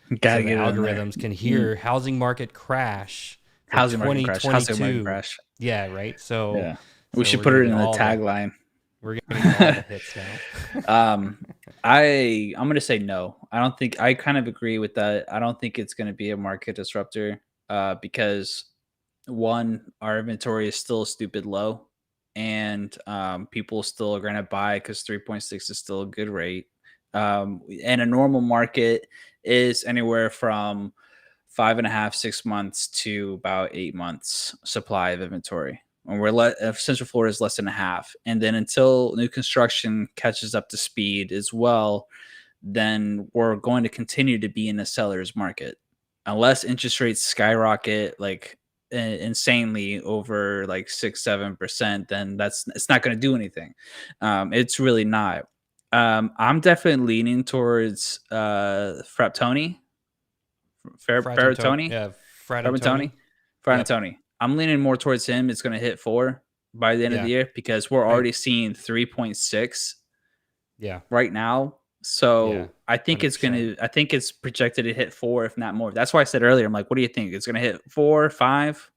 so gotta the get it in there. algorithms can Mm. hear housing market crash for Housing market crash. Housing market 2022. crash. Yeah, right. So Yeah, we so should we're put it getting in the all the tagline. we're getting all the hits now. um, I'm gonna say no. I don't think I kind of agree with that. I don't think it's gonna be a market disruptor. Because one, our inventory is still stupid low, and people still are gonna buy because 3.6 is still a good rate. And a normal market is anywhere from 5.5, 6 months to about 8 months supply of inventory. And Central Florida is less than a half. And then until new construction catches up to speed as well, then we're going to continue to be in a seller's market unless interest rates skyrocket like insanely over like 6-7%. Then it's not going to do anything. It's really not. I'm definitely leaning towards Frapptoni, Fratantoni, Ferratoni, yeah, Fratantoni. Frapptoni, Yep. Frapptoni. I'm leaning more towards him. It's going to hit 4 by the end of the Yeah. year because we're I already seeing 3.6 yeah. right now. Yeah. So I 100%. think it's projected to hit 4, if not more. That's why I said earlier, I'm like, what do you think? It's gonna hit 4, 5?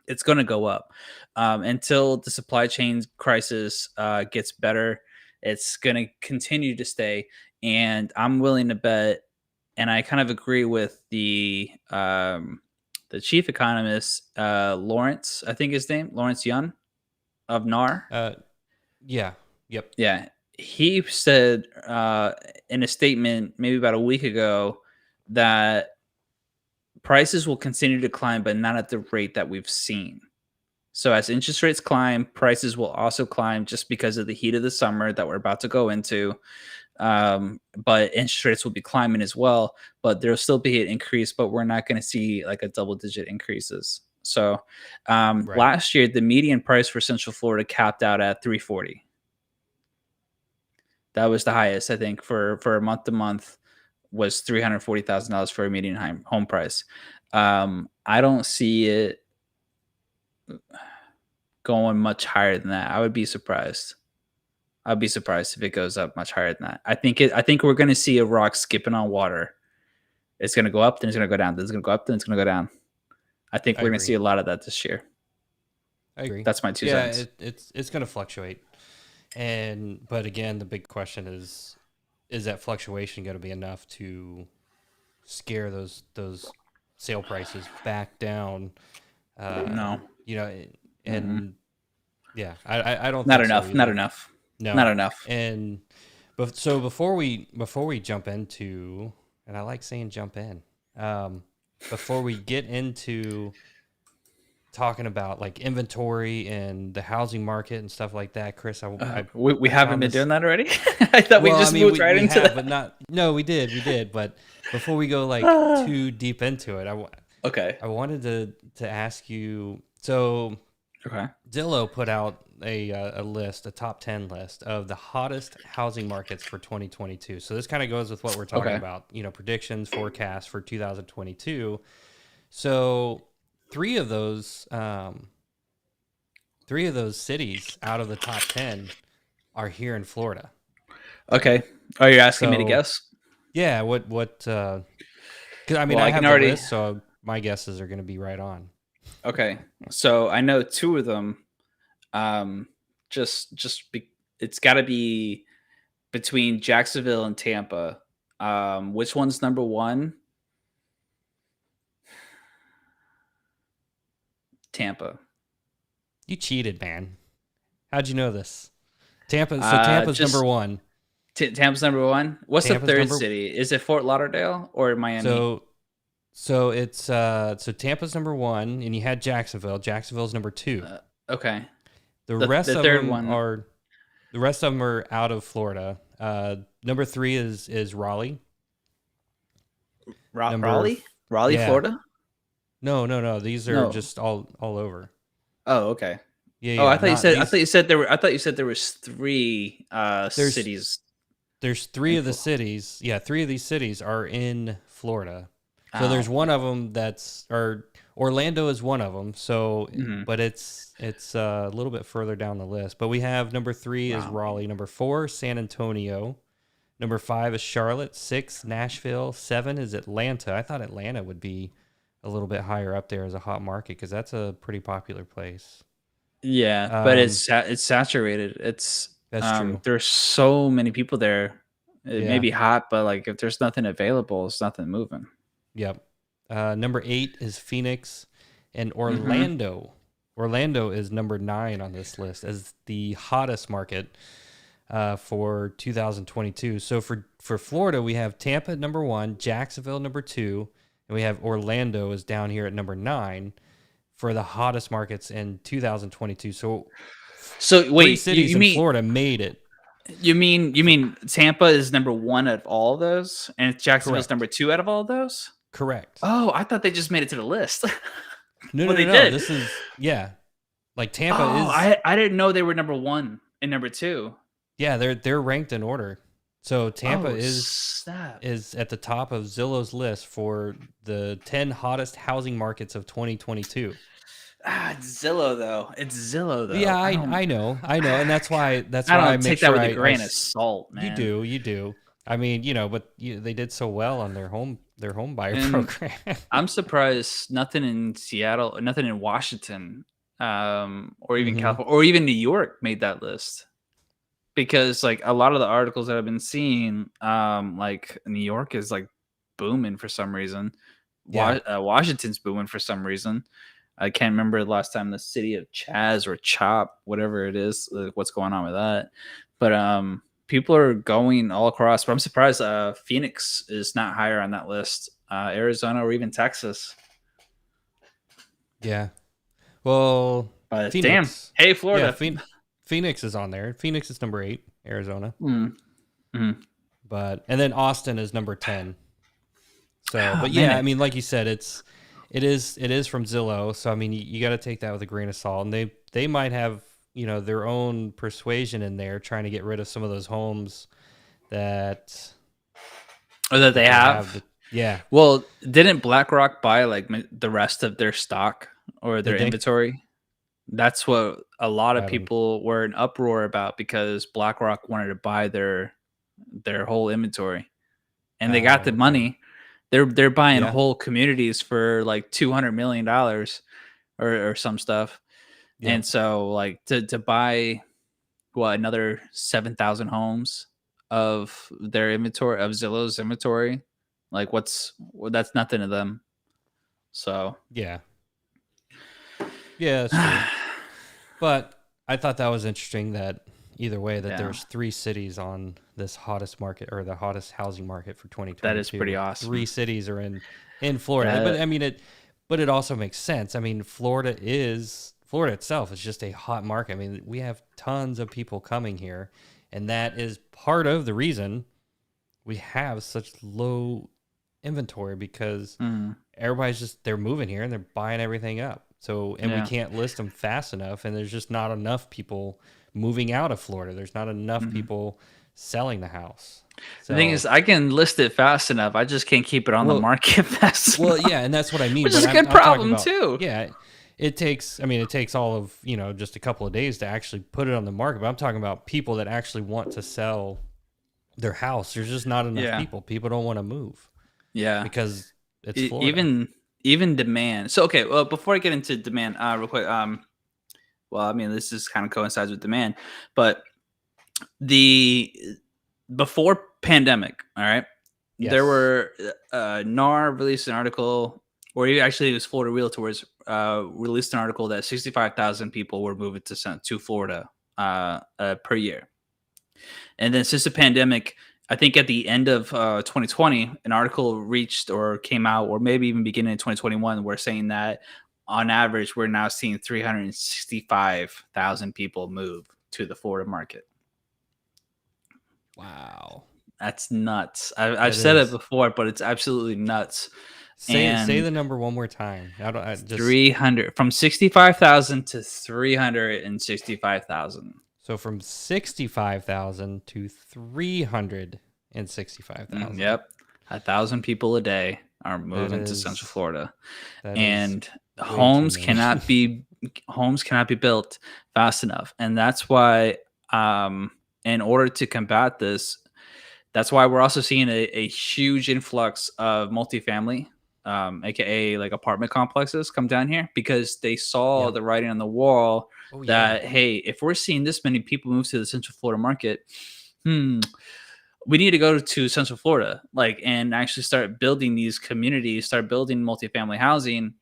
It's gonna go up. Until the supply chain crisis gets better, it's gonna continue to stay. And I'm willing to bet, and I kind of agree with the chief economist, Lawrence, I think his name, Lawrence Yun of NAR. Uh yeah. Yep. Yeah, he said in a statement maybe about a week ago that prices will continue to climb, but not at the rate that we've seen. So as interest rates climb, prices will also climb just because of the heat of the summer that we're about to go into. But interest rates will be climbing as well, but there'll still be an increase, but we're not going to see like a double digit increases. So Right. last year, the median price for Central Florida capped out at 340. That was the highest, I think, for a month to month was $340,000 for a median home price. I don't see it. going much higher than that. I would be surprised. I'd be surprised if it goes up much higher than that. I think we're going to see a rock skipping on water. It's going to go up, then it's going to go down. Then it's going to go up, then it's going to go down. I think we're going to see a lot of that this year. I agree. That's my 2 cents. It's going to fluctuate. But again, the big question is that fluctuation going to be enough to scare those sale prices back down? No. You know, and yeah, I don't not think enough. So not enough. No, not enough. And so before we jump into, and I like saying jump in, before we get into talking about like inventory and the housing market and stuff like that, Chris, we haven't been doing that already. I thought we just moved right into that. But not. No, we did. But before we go like too deep into it, I wanted to ask you. So, Zillow put out a list, a top 10 list of the hottest housing markets for 2022. So this kind of goes with what we're talking about. You know, predictions, forecasts for 2022. So. Three of those cities out of the top 10 are here in Florida. Okay. Are you asking me to guess? Yeah. What? Because I mean, I have the list, so my guesses are going to be right on. Okay. So I know 2 of them. It's got to be between Jacksonville and Tampa. Which one's number 1? Tampa. You cheated, man. How'd you know this? Tampa's number 1. Tampa's number 1. What's Tampa's the third city? Is it Fort Lauderdale or Miami? So it's Tampa's number 1, and you had Jacksonville. Jacksonville's number 2. Okay. The rest of them are out of Florida. Number 3 is Raleigh. Raleigh, yeah. Florida. No. These are just all over. Oh, okay. Yeah. Oh, I thought you said there was 3 cities. There's 3 of the cities. Yeah, 3 of these cities are in Florida. So there's one of them Orlando is one of them. So, but it's a little bit further down the list. But we have number 3 is Raleigh, number 4 San Antonio, number 5 is Charlotte, 6 Nashville, 7 is Atlanta. I thought Atlanta would be a little bit higher up there as a hot market because that's a pretty popular place. Yeah, but it's saturated. That's true. There's so many people there. It may be hot, but like if there's nothing available, it's nothing moving. Yep. Number 8 is Phoenix, and Orlando. Orlando is number 9 on this list as the hottest market for 2022. So for Florida, we have Tampa at number 1, Jacksonville number 2. And we have Orlando is down here at number 9 for the hottest markets in 2022. So wait, 3 cities in Florida made it. You mean Tampa is number 1 out of all of those, and Jacksonville's number 2 out of all of those? Correct. Oh, I thought they just made it to the list. No. Did. This is like Tampa is. I didn't know they were number 1 and number 2. Yeah, they're ranked in order. So Tampa is at the top of Zillow's list for the 10 hottest housing markets of 2022. It's Zillow though. Yeah, I know, and that's why I take that with a grain of salt, man. You do. I mean, but they did so well on their home buyer program. I'm surprised nothing in Seattle, nothing in Washington, or even California, or even New York made that list. Because like a lot of the articles that I've been seeing, like New York is like booming for some reason. Washington's booming for some reason. I can't remember the last time the city of Chaz or Chop, whatever it is, what's going on with that. But people are going all across. But I'm surprised Phoenix is not higher on that list. Arizona or even Texas. Yeah. Well, Phoenix. Damn. Hey, Florida. Yeah, Phoenix is on there. Phoenix is number 8, Arizona. But and then Austin is number 10. So, but yeah, I mean, like you said, it is from Zillow. So I mean, you got to take that with a grain of salt. And they might have their own persuasion in there, trying to get rid of some of those homes that they have. Yeah. Well, didn't BlackRock buy like the rest of their stock or their inventory? That's what a lot of Having people were in uproar about because BlackRock wanted to buy their whole inventory, and they got the okay. money. They're buying Yeah. whole communities for like $200 million or some stuff, Yep. and so like to buy what another 7,000 homes of their inventory of Zillow's inventory, like that's nothing to them. So Yeah. Yeah, that's true. But I thought that was interesting that either way that yeah, there's 3 cities on this hottest market or the hottest housing market for that is pretty 2022. 3 awesome. cities are in Florida. That But I mean it also makes sense. I mean Florida itself is just a hot market. I mean we have tons of people coming here and that is part of the reason we have such low inventory because mm, they're moving here and they're buying everything up. So, and we yeah. can't list them fast enough. And there's just not enough people moving out of Florida. There's not enough Mhm. people selling the house. The thing is, So, I can list it fast enough. I just can't keep it on the well, market fast enough, yeah, and that's what I mean. which But is a good I'm talking problem about, too. yeah, it takes all of, just a couple of days to actually put it on the market. But I'm talking about people that actually want to sell their house. There's just not enough Yeah, people. People don't want to move yeah. because it's E- Florida. even even demand. So okay, well, before I get into demand, real quick, well, I mean, this is kind of coincides with demand, but the before pandemic, all right, there Yes. were NAR released an article, or actually it was Florida Realtors released an article that 65,000 people were moving to Florida per year. And then since the pandemic, I think at the end of 2020, an article reached or came out, or maybe even beginning of 2021, we're saying that on average, we're now seeing 365,000 people move to the Florida market. Wow. That's nuts. I've That said it is. before, but it's absolutely nuts. Say And the number one more time. I just 300 from 65,000 to 365,000. so from 65,000 to 365,000. Yep. 1,000 people a day are That moving to Central is Florida. that is And way too homes many. cannot be homes cannot be built fast enough. And that's why in order to combat this, that's why we're also seeing a huge influx of multifamily, aka like apartment complexes come down here because they saw Yep. the writing on the wall Oh yeah. that hey, if we're seeing this many people move to the Central Florida market, hmm, we need to go to Central Florida, like, and actually start building these communities, start building multifamily housing,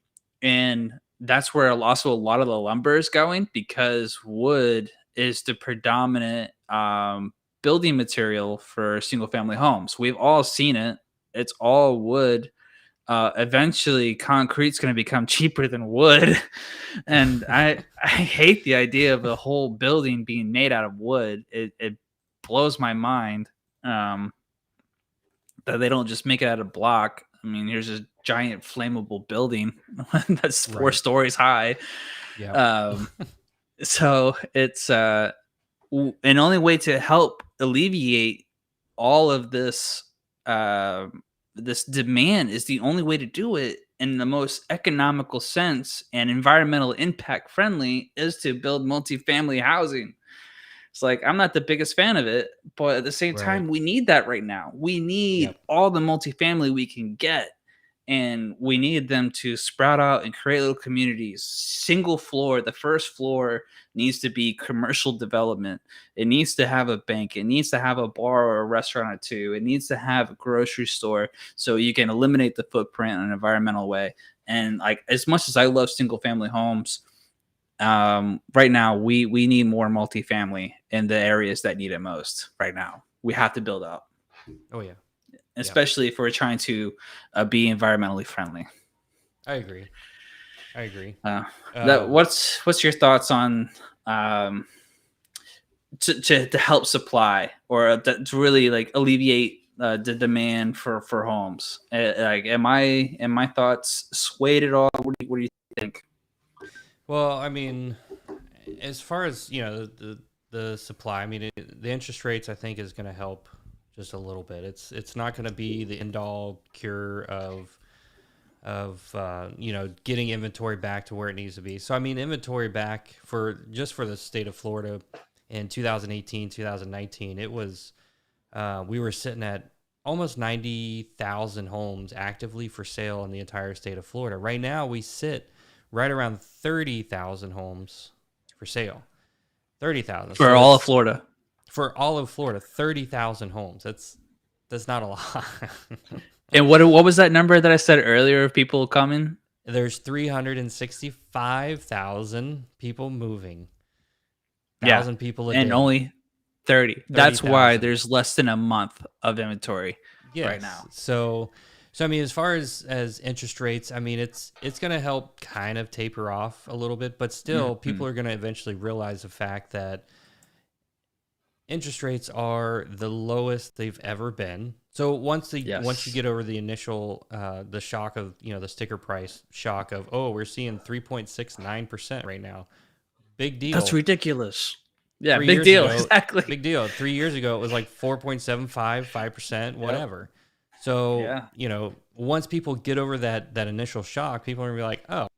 and that's where also a lot of the lumber is going because wood is the predominant building material for single family homes. We've all seen it. It's all wood. Eventually, concrete's going to become cheaper than wood, and I hate the idea of the whole building being made out of wood. It blows my mind um, that they don't just make it out of block. I mean, here's a giant flammable building that's 4 stories high. Yep. Um, so it's an only way to help alleviate all of this this demand is the only way to do it in the most economical sense and environmental impact friendly is to build multifamily housing. It's like I'm not the biggest fan of it, but at the same Right. time, we need that right now. We need Yep. all the multifamily we can get, and we need them to sprout out and create little communities. Single floor, the first floor needs to be commercial development. It needs to have a bank. It needs to have a bar or a restaurant or two. It needs to have a grocery store so you can eliminate the footprint in an environmental way. And like as much as I love single family homes, right now we need more multifamily in the areas that need it most right now. We have to build up, Oh yeah. Yep. especially if we're trying to be environmentally friendly. I agree. I agree. uh, that Um what's your thoughts on um to help supply or to really like alleviate the demand for homes? Like am my thoughts swayed at all? What do you think? well, I mean as far as, the supply, I mean the interest rates I think is going to help just a little bit. It's not going to be the end all cure of getting inventory back to where it needs to be. So I mean, inventory back for the state of Florida in 2018, 2019, it was we were sitting at almost 90,000 homes actively for sale in the entire state of Florida. Right now, we sit right around 30,000 homes for sale. 30,000 for all of Florida. For all of Florida, 30,000 homes. That's not a lot. And what was that number that I said earlier of people coming? There's 365,000 people moving. Yeah, people a and day. only 30. That's why there's less than a month of inventory right now. So I mean, as far as interest rates, I mean, it's going to help kind of taper off a little bit, but still, people are going to eventually realize the fact that interest rates are the lowest they've ever been. So once you get over the initial the shock of the sticker price shock of we're seeing 3.69% right now, big deal. That's ridiculous. Yeah, big deal. Exactly, big deal. 3 years ago it was like 4.75, 5%, whatever. So once people get over that initial shock, people are gonna be like, oh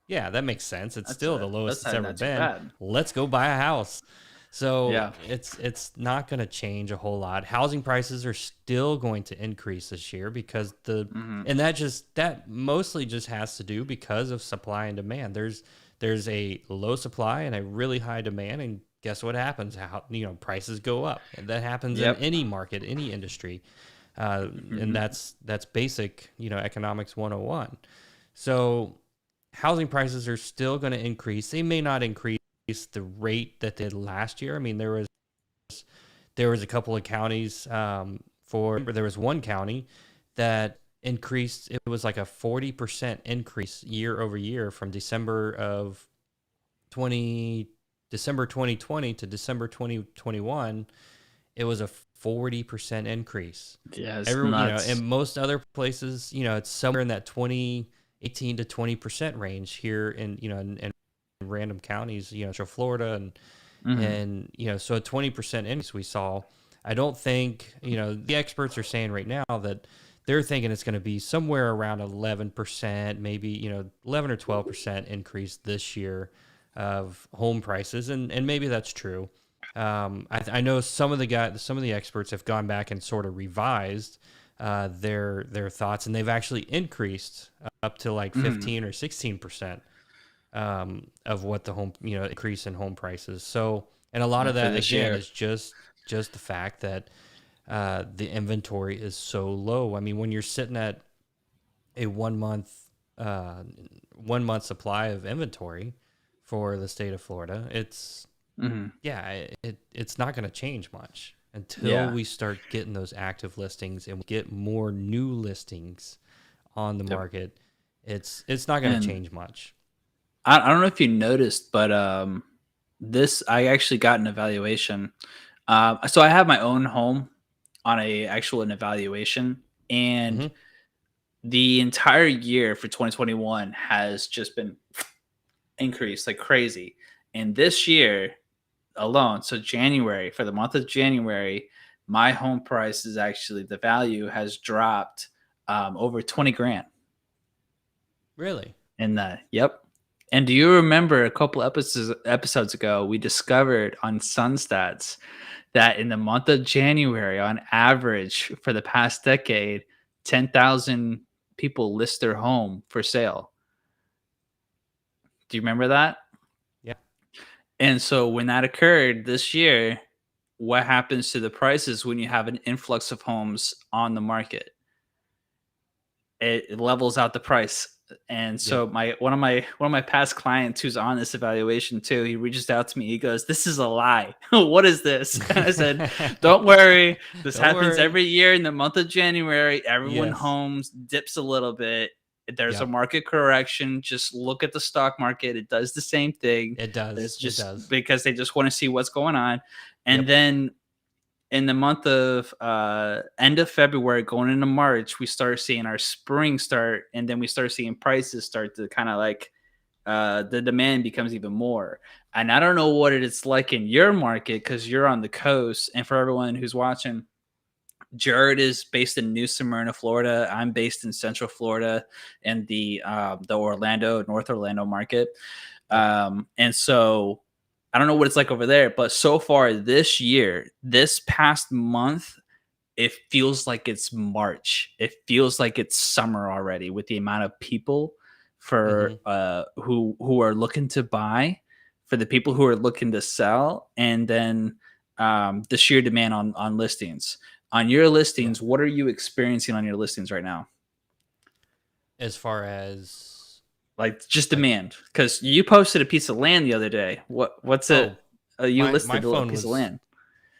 yeah, that makes sense. It's still the lowest it's ever been. Let's go buy a house. So it's not going to change a whole lot. Housing prices are still going to increase this year because and that mostly just has to do because of supply and demand. There's a low supply and a really high demand, and guess what happens? Prices go up, and that happens in any market, any industry, and that's basic economics 101. So housing prices are still going to increase. They may not increase the rate that they did last year. I mean, there was a couple of counties there was one county that increased. It was like a 40% increase year over year from December 2020 to December 2021. It was a 40% increase. Yeah, it's nuts. In most other places, it's somewhere in that 18 to 20% range here in random counties, so Florida and so a 20% increase we saw. I don't think, the experts are saying right now that they're thinking it's going to be somewhere around 11%, maybe, 11 or 12% increase this year of home prices. And maybe that's true. I know some of the experts have gone back and sort of revised their thoughts, and they've actually increased up to like 15 or 16%. Of what the home, increase in home prices. So, and a lot of that again is just the fact that the inventory is so low. I mean, when you're sitting at a 1 month supply of inventory for the state of Florida, it's it's not going to change much until we start getting those active listings and we get more new listings on the market. It's not going to change much. I don't know if you noticed, but I actually got an evaluation. So I have my own home on an evaluation, and the entire year for 2021 has just been increased like crazy. And this year alone, so January, for the month of January, my home price is actually, the value has dropped over 20 grand. Really? In that, yep. And do you remember a couple episodes ago, we discovered on Sunstats that in the month of January, on average for the past decade, 10,000 people list their home for sale. Do you remember that? Yeah. And so when that occurred this year, what happens to the prices when you have an influx of homes on the market? It levels out the price. And so one of my past clients who's on this evaluation too, he reaches out to me. He goes, "This is a lie. What is this?" And I said, "Don't worry. This happens every year in the month of January. Everyone homes dips a little bit. There's a market correction. Just look at the stock market. It does the same thing. It does. It does. Because they just want to see what's going on. And then in the month of end of February going into March, we start seeing our spring start, and then we start seeing prices start to kind of like the demand becomes even more. And I don't know what it's like in your market because you're on the coast. And for everyone who's watching, Jared is based in New Smyrna, Florida. I'm based in Central Florida and the North Orlando market. And so I don't know what it's like over there, but so far this year, this past month, it feels like it's March. It feels like it's summer already with the amount of people for who are looking to buy, for the people who are looking to sell, and then the sheer demand on listings. On your listings, what are you experiencing on your listings right now? As far as like just demand, because you posted a piece of land the other day. What's it? You listed a piece of land.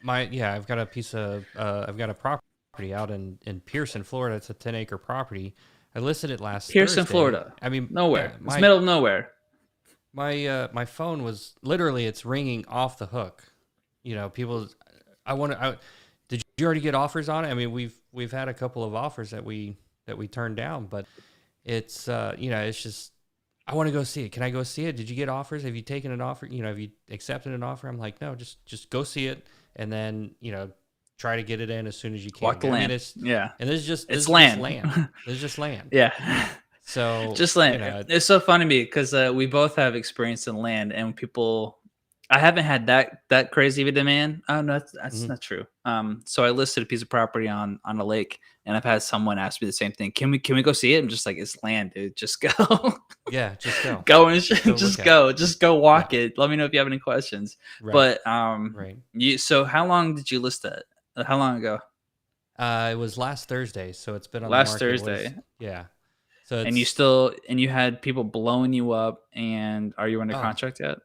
I've got a piece of I've got a property out in Pearson, Florida. It's a 10-acre property. I listed it last Pearson, Thursday. Florida. I mean, nowhere. It's middle of nowhere. My phone was literally, it's ringing off the hook. You know, people. Did you already get offers on it? I mean, we've had a couple of offers that we turned down, but it's it's just, I want to go see it. Can I go see it? Did you get offers? Have you taken an offer? You know, have you accepted an offer? I'm like, no, just go see it, and then try to get it in as soon as you can. Walk the land. And this is land. This is just land. Yeah. So just land. It's so funny to me because we both have experience in land, and people. I haven't had that crazy of a demand. Oh no, that's not true. So I listed a piece of property on a lake, and I've had someone ask me the same thing. Can we go see it? I'm just like, it's land, dude. Just go. Yeah, just go. Go and just go walk it. Let me know if you have any questions. Right. But right. So how long did you list that? How long ago? It was last Thursday, so it's been on last the market. Thursday. Yeah. So and you had people blowing you up, and are you under contract yet?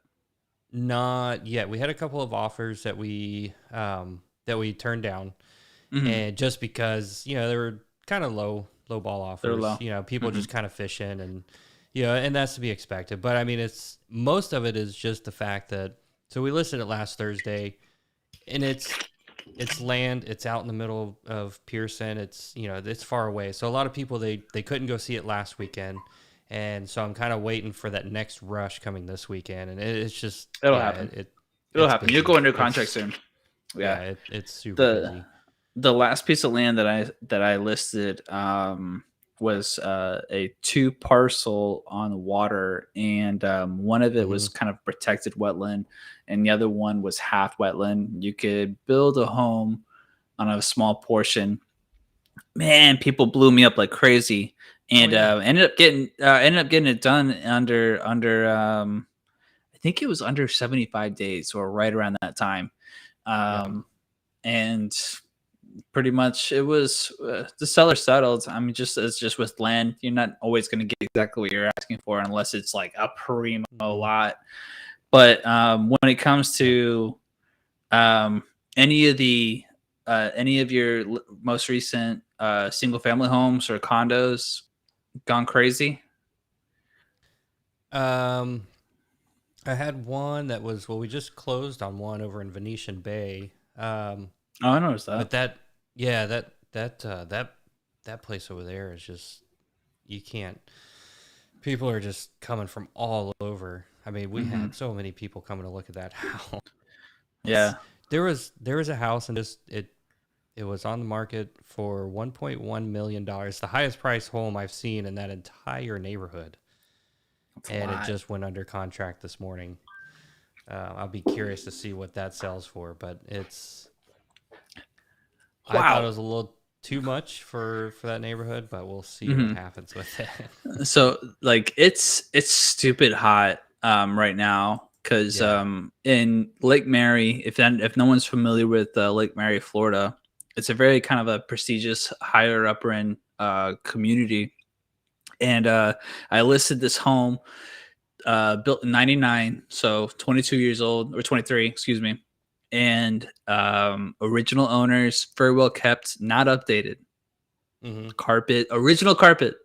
Not yet. We had a couple of offers that we turned down, and just because they were kind of low ball offers. They're low. People just kind of fishing, and and that's to be expected. But I mean, most of it is just the fact that we listed it last Thursday, and it's land. It's out in the middle of Pearson. It's it's far away, so a lot of people they couldn't go see it last weekend. And so I'm kind of waiting for that next rush coming this weekend, and it's just it'll happen. It'll happen. You'll go under contract soon. Yeah, it's super busy. The last piece of land that I listed was a 2-parcel on water, and one of it was kind of protected wetland, and the other one was half wetland. You could build a home on a small portion. Man, people blew me up like crazy. And ended up getting it done under I think it was under 75 days or right around that time. And pretty much it was the seller settled. I mean, it's just with land, you're not always going to get exactly what you're asking for unless it's like a primo lot. But when it comes to any of your most recent single family homes or condos gone crazy? I had one that was, we just closed on one over in Venetian Bay. I noticed that. But that place over there is just, you can't. People are just coming from all over. I mean, we had so many people coming to look at that house. Yeah, there was a house, and it was on the market for $1.1 million, the highest price home I've seen in that entire neighborhood. And it just went under contract this morning. I'll be curious to see what that sells for, but it's. Wow. I thought it was a little too much for that neighborhood, but we'll see what happens with it. So, like, it's stupid hot right now. Because in Lake Mary, if no one's familiar with Lake Mary, Florida, it's a very kind of a prestigious, higher upper end community. And I listed this home built in 99, so 22 years old, or 23, excuse me. And original owners, very well kept, not updated. Original carpet,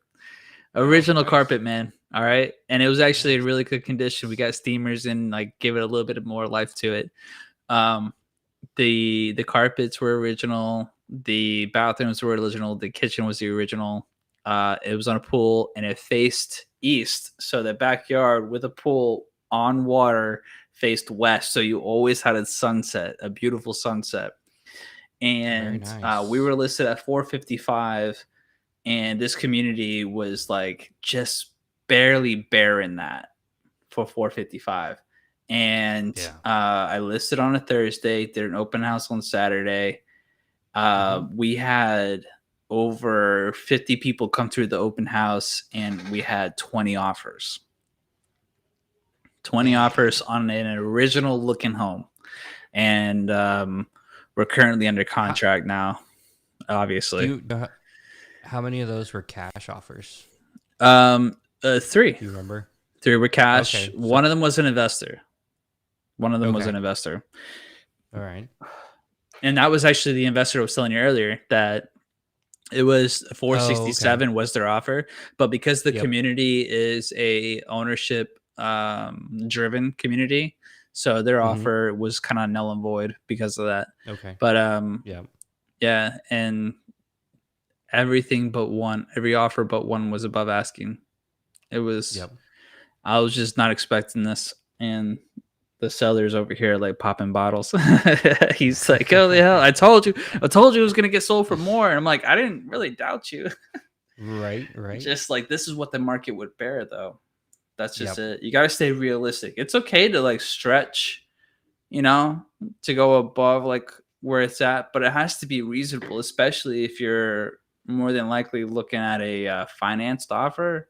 man. All right. And it was actually in really good condition. We got steamers and like gave it a little bit more life to it. The carpets were original. The bathrooms were original. The kitchen was the original. It was on a pool, and it faced east. So the backyard with a pool on water faced west. So you always had a sunset, a beautiful sunset. Very and we nice. were listed at 455, and this community was like just barely bearing that for 455. And Yeah. I listed on a Thursday, did an open house on Saturday. We had over 50 people come through the open house, and we had 20 offers. 20 Dang. offers on an original looking home. And we're currently under contract now, obviously. Do you know how many of those were cash offers? Three. Do you remember? Three were cash. Okay. So, One of them was an investor. One of them was okay. an investor. All right. And that was actually the investor I was telling you earlier, that it was Oh, 467 okay. was their offer, but because the Yep. community is a ownership driven community, so their offer was kind of null and void because of that. Okay. But Yeah. yeah, and every offer but one was above asking. It was Yep. I was just not expecting this, and the seller's over here like popping bottles. He's like, "Oh the hell! I told you it was gonna get sold for more." And I'm like, "I didn't really doubt you." Right. Right. Just like, this is what the market would bear, though. That's just Yep. it. You got to stay realistic. It's okay to like stretch, to go above like where it's at, but it has to be reasonable, especially if you're more than likely looking at a financed offer.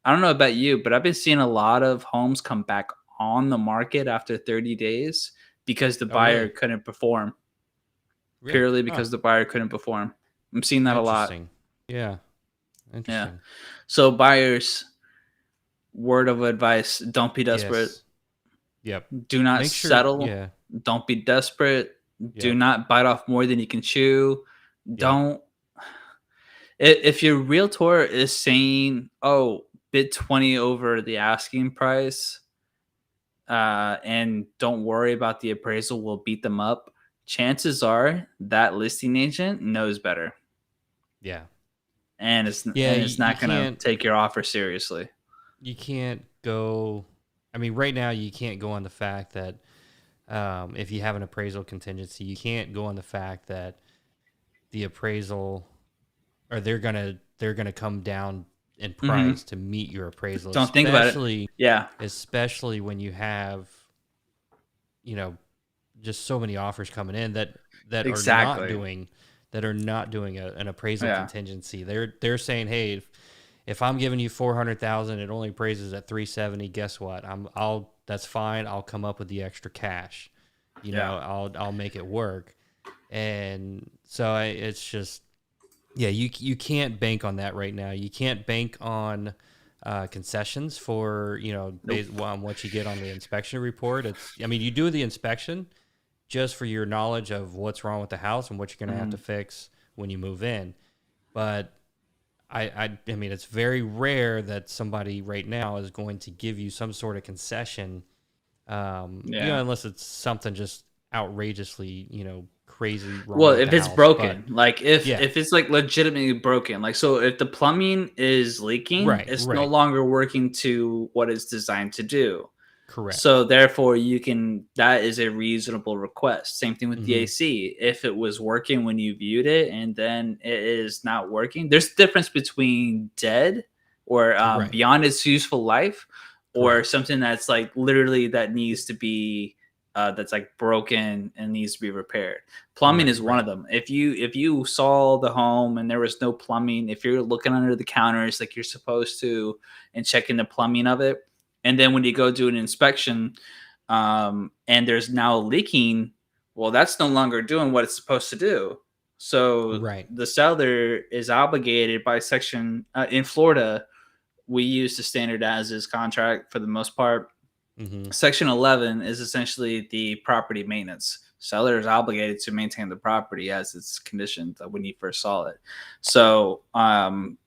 I don't know about you, but I've been seeing a lot of homes come back on the market after 30 days because the Oh, buyer really? couldn't perform. Really? Purely Huh. because the buyer couldn't perform. I'm seeing that a lot. Interesting. Yeah. Yeah. Interesting. So buyers, word of advice, don't be desperate. Yes. Yep. Do not Make sure. settle. Yeah. Don't be desperate. Do Yep. not bite off more than you can chew. Yep. Don't if your realtor is saying, "Oh, bid 20 over the asking price," and don't worry about the appraisal, we'll beat them up. Chances are that listing agent knows better, Yeah. and it's Yeah. not going to take your offer seriously. You can't go. I mean, right now you can't go on the fact that if you have an appraisal contingency, you can't go on the fact that the appraisal or they're gonna come down in price to meet your appraisal. Don't think about it. Yeah. Especially when you have, just so many offers coming in that Exactly. are not doing an appraisal contingency. They're saying, hey, if I'm giving you 400,000, it only appraises at 370. Guess what? That's fine. I'll come up with the extra cash. I'll make it work. And so it's just, you can't bank on that right now. You can't bank on concessions for, based on what you get on the inspection report. You do the inspection just for your knowledge of what's wrong with the house and what you're going to have to fix when you move in. But I mean, it's very rare that somebody right now is going to give you some sort of concession, unless it's something just outrageously, crazy wrong. Well, with if the it's house. broken, But, like if it's like legitimately broken, like, so if the plumbing is leaking, it's no longer working to what it's designed to do. Correct. So therefore that is a reasonable request. Same thing with the AC. If it was working when you viewed it and then it is not working, there's a difference between dead or beyond its useful life, or something that's like literally that needs to be that's like broken and needs to be repaired. Plumbing is one of them. If you saw the home and there was no plumbing, if you're looking under the counters like you're supposed to and checking the plumbing of it, and then when you go do an inspection, and there's now leaking, well, that's no longer doing what it's supposed to do. So the seller is obligated by section in Florida. We use the standard as is contract for the most part. Section 11 is essentially the property maintenance. Seller is obligated to maintain the property as it's conditioned when you first saw it. So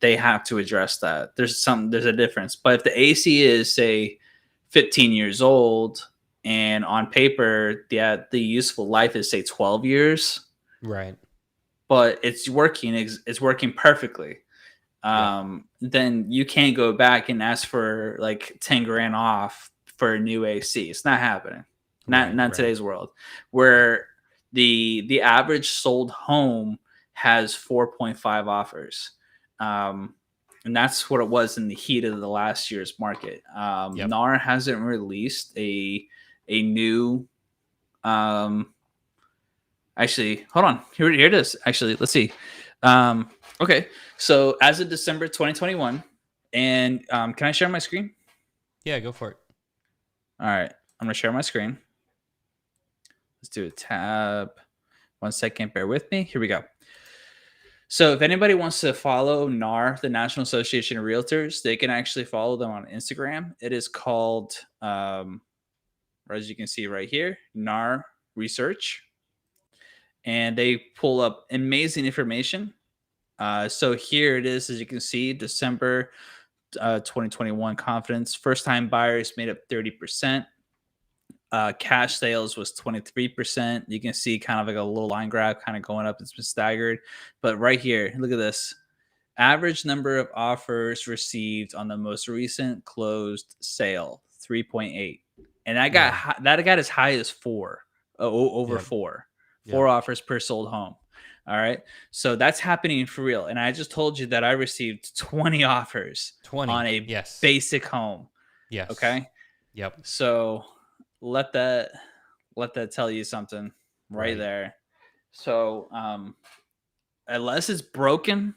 they have to address that. There's a difference. But if the AC is, say, 15 years old and on paper, the useful life is, say, 12 years. Right. But it's working perfectly. Then you can't go back and ask for like 10 grand off for a new AC. It's not happening. Not in today's world, where the average sold home has 4.5 offers. And that's what it was in the heat of the last year's market. Yep. NAR hasn't released a new actually, hold on. Here it is. Actually, let's see. Okay, so as of December 2021, and can I share my screen? Yeah, go for it. All right, I'm gonna share my screen. Let's do a tab. 1 second, bear with me. Here we go. So if anybody wants to follow NAR, the National Association of Realtors, they can actually follow them on Instagram. It is called, as you can see right here, NAR Research. And they pull up amazing information. So here it is, as you can see, December 2021 confidence. First time buyers made up 30%. Cash sales was 23%. You can see kind of like a little line graph kind of going up. It's been staggered. But right here, look at this. Average number of offers received on the most recent closed sale, 3.8. And I got that got as high as 4, over 4. 4 offers per sold home. All right. So that's happening for real. And I just told you that I received 20 offers on a basic home. Yes. Okay. Yep. So let that tell you something right there. So unless it's broken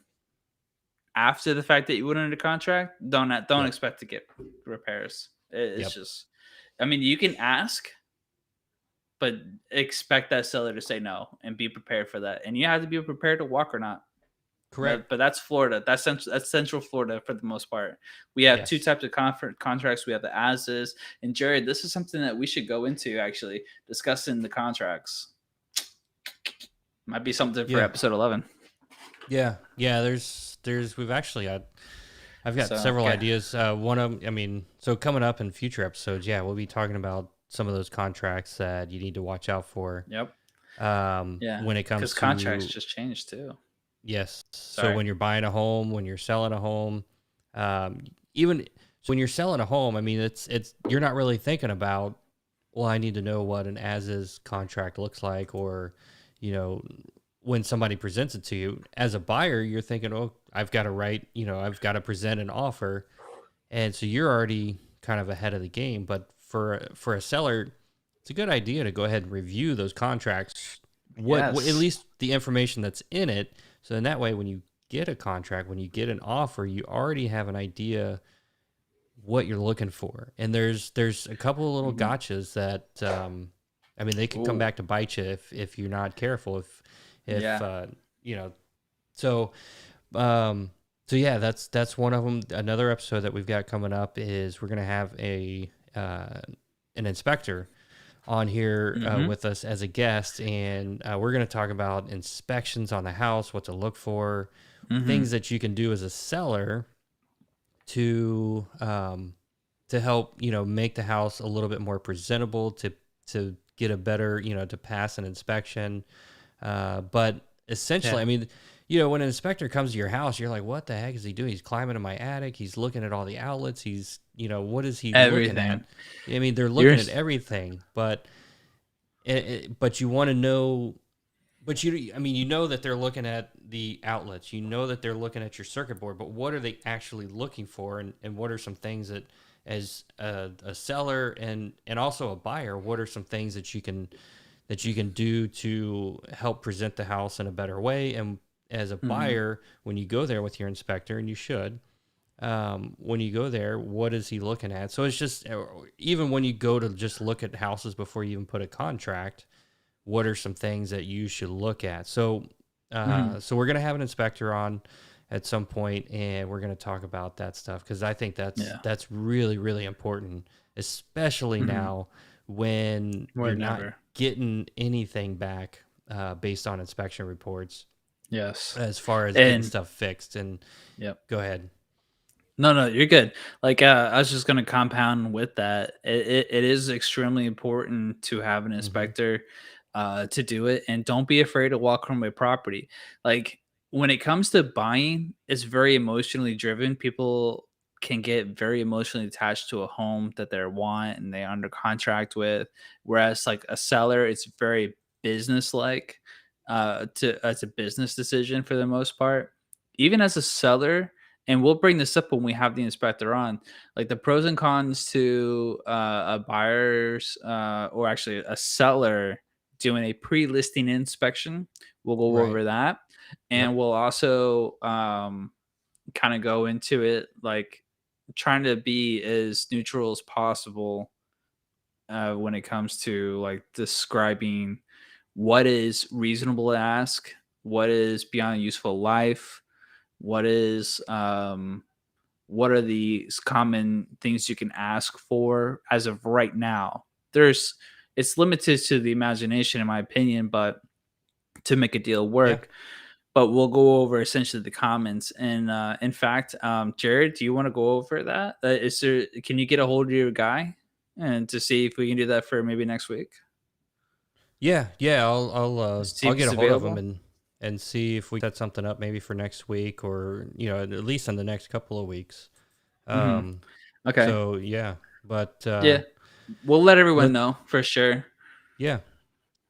after the fact that you went under contract, don't expect to get repairs. It's just, I mean, you can ask, but expect that seller to say no and be prepared for that. And you have to be prepared to walk or not. Correct. But that's Florida. That's Central Florida for the most part. We have 2 types of contracts. We have the as is. And Jared, this is something that we should go into, actually, discussing the contracts. Might be something for episode 11. Yeah. We've actually I've got several ideas. One of them, I mean, so coming up in future episodes, we'll be talking about some of those contracts that you need to watch out for. Yep. When it comes to, because contracts just changed too. Yes. Sorry. So when you're buying a home, when you're selling a home, even when you're selling a home, I mean, it's you're not really thinking about, well, I need to know what an as-is contract looks like, or, you know, when somebody presents it to you as a buyer, you're thinking, oh, I've got to write, I've got to present an offer, and so you're already kind of ahead of the game. But for a seller, it's a good idea to go ahead and review those contracts, what at least the information that's in it. So in that way, when you get a contract, when you get an offer, you already have an idea what you're looking for. And there's a couple of little gotchas that, I mean, they can come back to bite you if you're not careful. So yeah, that's one of them. Another episode that we've got coming up is we're gonna have an inspector on here with us as a guest, and we're going to talk about inspections on the house, what to look for, things that you can do as a seller to help make the house a little bit more presentable, to get a better to pass an inspection. But essentially, I mean, when an inspector comes to your house, you're like, what the heck is he doing? He's climbing in my attic. He's looking at all the outlets. He's, what is he looking at? I mean, they're looking at everything, but you want to know, but I mean, that they're looking at the outlets, that they're looking at your circuit board, but what are they actually looking for? And what are some things that, as a seller and also a buyer, what are some things that you can do to help present the house in a better way? And as a buyer, when you go there with your inspector, and you should, when you go there, what is he looking at? So it's just, even when you go to just look at houses before you even put a contract, what are some things that you should look at? So, so we're going to have an inspector on at some point, and we're going to talk about that stuff, because I think that's really, really important, especially now when you're not getting anything back based on inspection reports. Yes. As far as getting stuff fixed. And go ahead. No, you're good. Like, I was just going to compound with that. It is extremely important to have an inspector to do it. And don't be afraid to walk from a property. Like, when it comes to buying, it's very emotionally driven. People can get very emotionally attached to a home that they want and they're under contract with. Whereas like a seller, it's very business like to as a business decision for the most part. Even as a seller, and we'll bring this up when we have the inspector on, like the pros and cons to a buyer's or actually a seller doing a pre-listing inspection. We'll go Right. over that, Yep. and we'll also kind of go into it like trying to be as neutral as possible when it comes to like describing what is reasonable to ask, what is beyond useful life, what is what are the common things you can ask for as of right now. There's it's limited to the imagination in my opinion, but to make a deal Yeah. work. But we'll go over essentially the comments. And in fact, Jared, do you want to go over that? Is there? Can you get a hold of your guy and to see if we can do that for maybe next week? Yeah, yeah. See I'll if get it's a hold of him available. and see if we set something up maybe for next week, or at least in the next couple of weeks. Hmm. Um, Okay. so yeah, but Yeah, we'll let everyone let know for sure. yeah,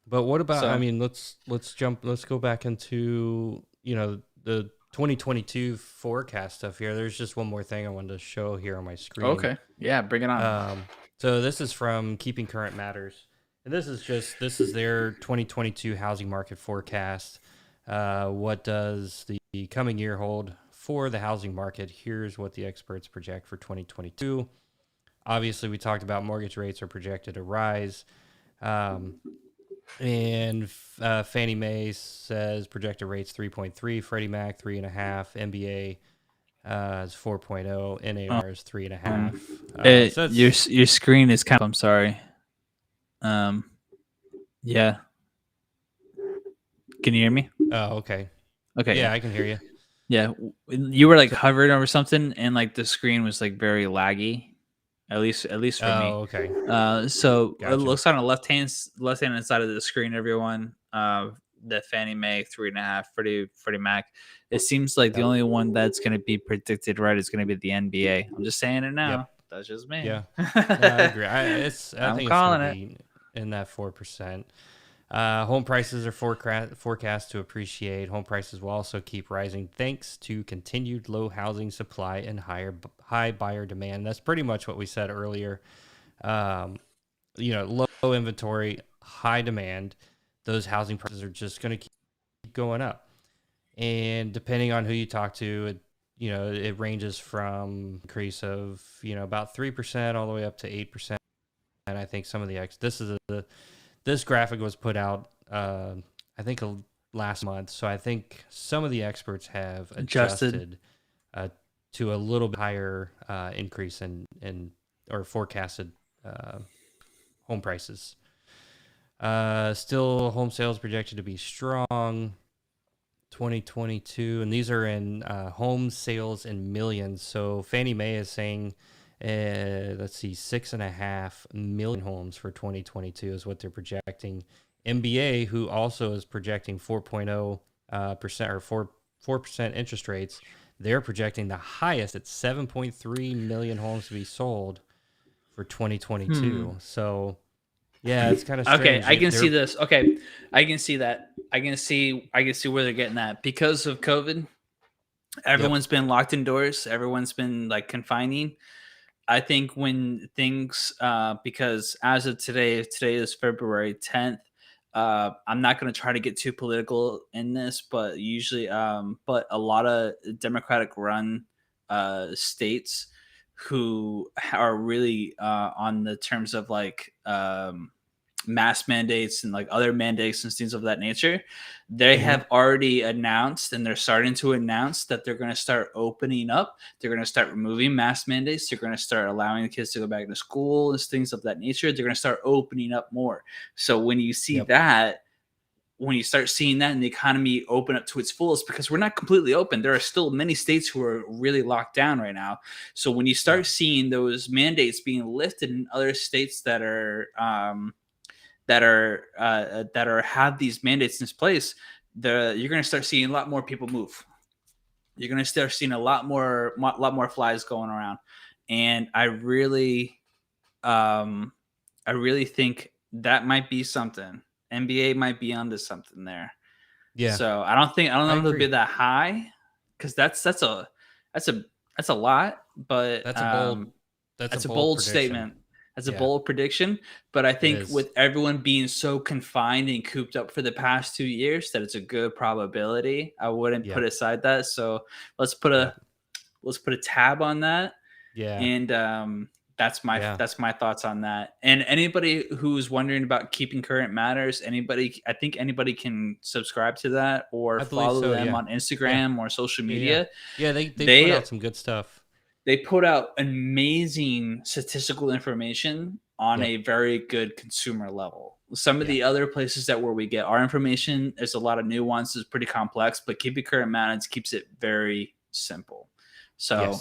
but what about? I So mean, let's go back into the 2022 forecast stuff here. There's just one more thing I wanted to show here on my screen. okay, yeah, bring it on. So this is from Keeping Current Matters, and this is their 2022 housing market forecast. What does the coming year hold for the housing market? Here's what the experts project for 2022. Obviously, we talked about mortgage rates are projected to rise. Um, and Fannie Mae says projected rates 3.3, Freddie Mac 3.5, MBA is 4.0, NAR is 3.5. So it's Your screen is kind of. I'm sorry. Um, yeah. Can you hear me? oh, okay. Okay, yeah, Yeah, I can hear you. yeah. You were like So, hovering over something, and like the screen was like very laggy. At least for me. oh, okay. So it Gotcha. looks on the left hand side of the screen, everyone. The Fannie Mae 3.5, Freddie Mac. It seems like the Yep. only one that's going to be predicted right is going to be the NBA. I'm just saying it Yep. now. That's just me. Yeah. No, I agree. I I'm think it's going to calling it. be in that 4%. Home prices are forecast to appreciate. Home prices will also keep rising thanks to continued low housing supply and high buyer demand. That's pretty much what we said earlier. Um, low inventory, high demand. Those housing prices are just going to keep going up. And depending on who you talk to, it ranges from increase of about 3% all the way up to 8%. And I think some of this graphic was put out, I think last month. So I think some of the experts have Adjusted. adjusted to a little bit higher increase in or forecasted home prices. Still, home sales projected to be strong 2022, and these are in home sales in millions. So Fannie Mae is saying, let's see, 6.5 million homes for 2022 is what they're projecting. MBA, who also is projecting 4.0% or 4% interest rates, they're projecting the highest at 7.3 million homes to be sold for 2022. So yeah, it's kind of Okay, strange. I can see They're this. Okay, I can see that. I can see where they're getting at because of COVID. Yep. Everyone's been locked indoors. Everyone's been like confining. I think when things, because as of today is February 10th. I'm not going to try to get too political in this, but usually, but a lot of Democratic run states who are really on the terms of like mask mandates and like other mandates and things of that nature, they Mm-hmm. have already announced and they're starting to announce that they're going to start opening up. They're going to start removing mask mandates. They're going to start allowing the kids to go back to school and things of that nature. They're going to start opening up more. So when you see Yep. that, when you start seeing that in the economy open up to its fullest, because we're not completely open, there are still many states who are really locked down right now. So when you Yeah. start seeing those mandates being lifted in other states that are have these mandates in place, you're going to start seeing a lot more people move. You're going to start seeing a lot more flies going around, and um, I really think that might be something. NBA might be onto something there. Yeah. So I don't know if it'll be that high, because that's a lot, but That's a bold prediction. statement. That's a bold prediction. But I think with everyone being so confined and cooped up for the past 2 years, that it's a good probability. I wouldn't put aside that. So let's put a tab on that. Yeah. And that's my thoughts on that. And anybody who's wondering about Keeping Current Matters, I think anybody can subscribe to that or follow them on Instagram or social media. Yeah, they put out some good stuff. They put out amazing statistical information on a very good consumer level. Some of the other places where we get our information, there's a lot of nuances, pretty complex, but Keeping Current Matters keeps it very simple. So,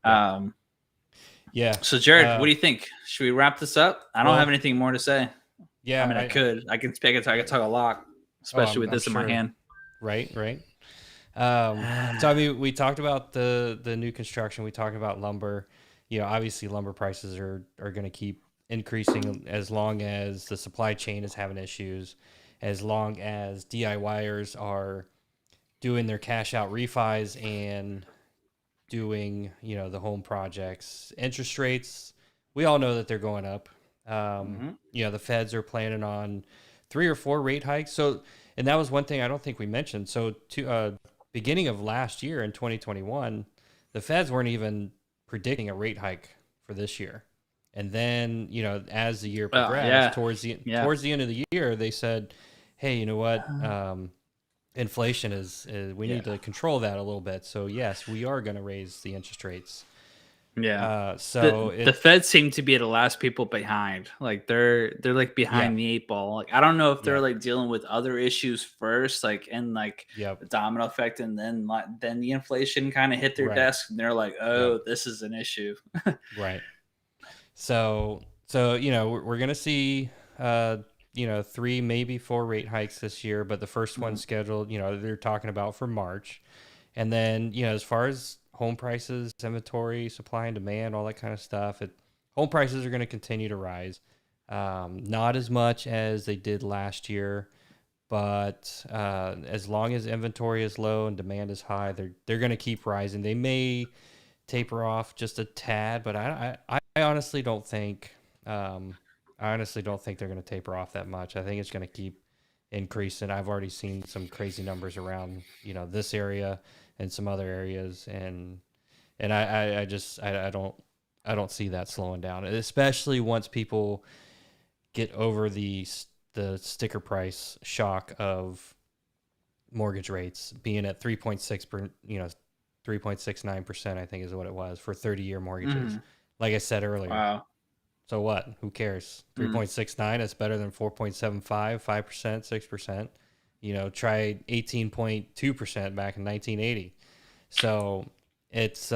So Jared, what do you think? Should we wrap this up? I don't have anything more to say. Yeah, I mean, I can talk a lot, especially with this in my hand. Right. So I mean, we talked about the new construction. We talked about lumber. Obviously, lumber prices are going to keep increasing as long as the supply chain is having issues, as long as DIYers are doing their cash out refis and doing the home projects. Interest rates, we all know that they're going up. The feds are planning on 3 or 4 rate hikes. So, and that was one thing I don't think we mentioned. So beginning of last year in 2021, the feds weren't even predicting a rate hike for this year. And then, as the year progressed, towards the end of the year, they said, hey, you know what? Inflation is we need to control that a little bit. So yes, we are going to raise the interest rates. So the Feds seem to be the last people behind. Like they're like behind the 8 ball. Like I don't know if they're like dealing with other issues first, like the domino effect, and then the inflation kind of hit their desk, and they're like, oh, this is an issue. Right. So we're gonna see 3, maybe 4 rate hikes this year, but the first one scheduled, they're talking about for March. And then, as far as home prices, inventory, supply and demand, all that kind of stuff, home prices are going to continue to rise. Not as much as they did last year, but as long as inventory is low and demand is high, they're going to keep rising. They may taper off just a tad, but I honestly don't think they're going to taper off that much. I think it's going to keep increasing. I've already seen some crazy numbers around, this area and some other areas, and I don't see that slowing down, especially once people get over the sticker price shock of mortgage rates being at 3.69%, I think is what it was for 30-year mortgages. Like I said earlier. Wow. So what? Who cares? 3.69 is better than 4.75, 5%, 6%. Try 18.2% back in 1980. So it's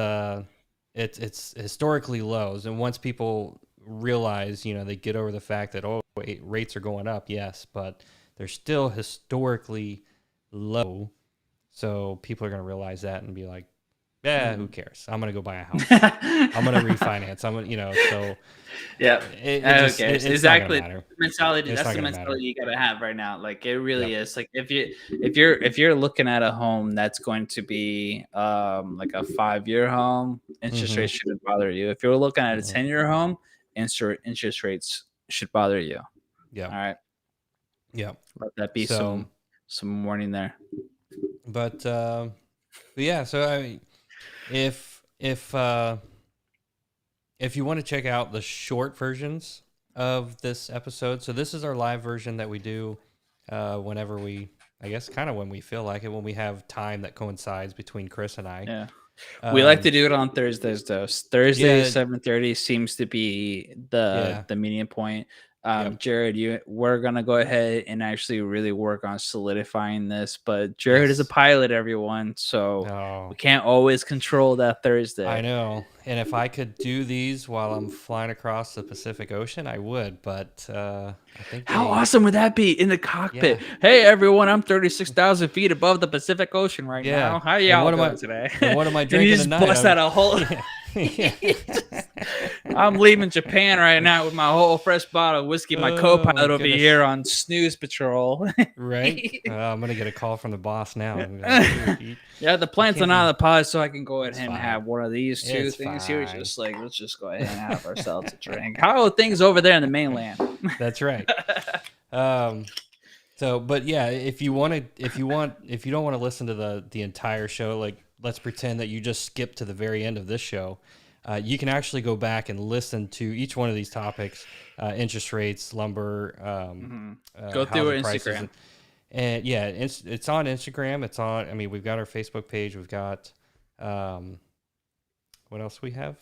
historically lows. And once people realize, they get over the fact that rates are going up, yes, but they're still historically low. So people are going to realize that and be like, yeah, who cares? I'm gonna go buy a house. I'm gonna refinance. So yeah. It's exactly the mentality. That's the mentality you gotta have right now. Like it really is. Like if you're looking at a home that's going to be like a 5-year home, interest rates shouldn't bother you. If you're looking at a 10-year home, interest rates should bother you. Yeah. All right. Yeah. Let that be some warning there. But yeah. So I mean, if you want to check out the short versions of this episode, so this is our live version that we do whenever when we feel like it, when we have time that coincides between Chris and I. Yeah. We like to do it on Thursdays though. Thursdays 7:30 seems to be the median point. Jared, we're gonna go ahead and actually really work on solidifying this, but Jared is a pilot, everyone, so we can't always control that Thursday. I know, and if I could do these while I'm flying across the Pacific Ocean, I would, but I think how awesome would that be in the cockpit? Hey everyone, I'm 36,000 feet above the Pacific Ocean right now. How y'all doing today? And what am I drinking tonight? Bust out a whole I'm leaving Japan right now with my whole fresh bottle of whiskey. My co-pilot will be here on snooze patrol. Right? I'm gonna get a call from the boss now. Yeah, the plants are not on the pod, so I can go ahead and fine. have one of these two things here. Fine. Just like, let's just go ahead and have ourselves a drink. How are things over there in the mainland? That's right. So, but yeah, if you don't want to listen to the entire show, like let's pretend that you just skipped to the very end of this show. You can actually go back and listen to each one of these topics: interest rates, lumber, go through our Instagram. And yeah, it's on Instagram. It's on. I mean, we've got our Facebook page. We've got what else we have?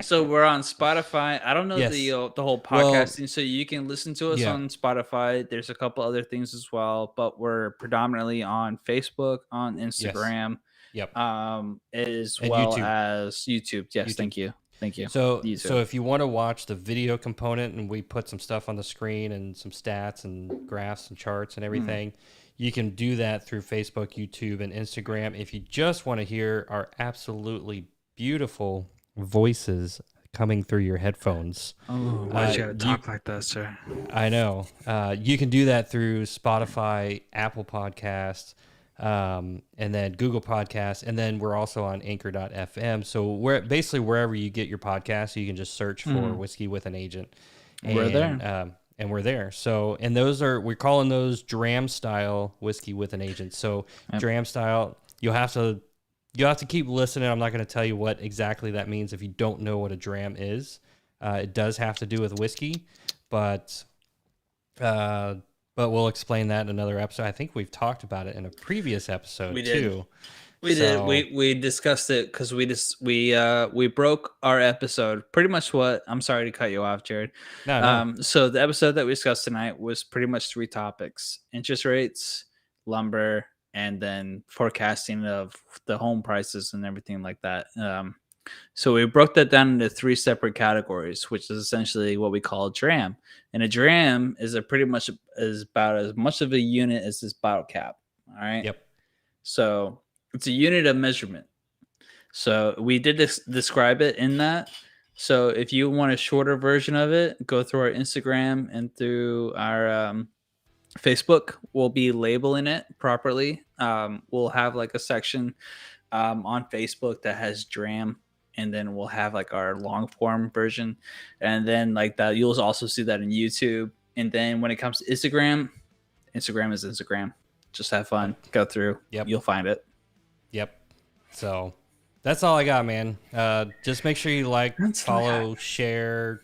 So we're on Spotify. I don't know the whole podcasting, so you can listen to us on Spotify. There's a couple other things as well, but we're predominantly on Facebook, on Instagram, yep, as and well YouTube. as YouTube. Yes, YouTube. thank you. So if you want to watch the video component, and we put some stuff on the screen and some stats and graphs and charts and everything. You can do that through Facebook, YouTube, and Instagram. If you just want to hear our absolutely beautiful voices coming through your headphones. Oh, why'd you talk like that, sir? I know. You can do that through Spotify, Apple Podcasts, and then Google Podcasts. And then we're also on Anchor.fm. So basically wherever you get your podcasts, you can just search for Whiskey with an Agent. We're there. And we're there. So, and we're calling those dram style whiskey with an agent. So dram style, you'll have to keep listening. I'm not going to tell you what exactly that means if you don't know what a dram is. It does have to do with whiskey, but we'll explain that in another episode. I think we've talked about it in a previous episode too. We did. We discussed it because we broke our episode. Pretty much what I'm sorry to cut you off, Jared. No. So the episode that we discussed tonight was pretty much 3 topics: interest rates, lumber, and then forecasting of the home prices and everything like that. So we broke that down into 3 separate categories, which is essentially what we call a dram. And a dram is about as much of a unit as this bottle cap. All right. Yep. So it's a unit of measurement. So we did describe it in that. So if you want a shorter version of it, go through our Instagram and through our Facebook. We'll be labeling it properly. We'll have like a section on Facebook that has dram, and then we'll have like our long form version, and then like that you'll also see that in YouTube. And then when it comes to Instagram is Instagram. Just have fun, go through. You'll find it. Yep. So that's all I got, man. Just make sure you follow, share,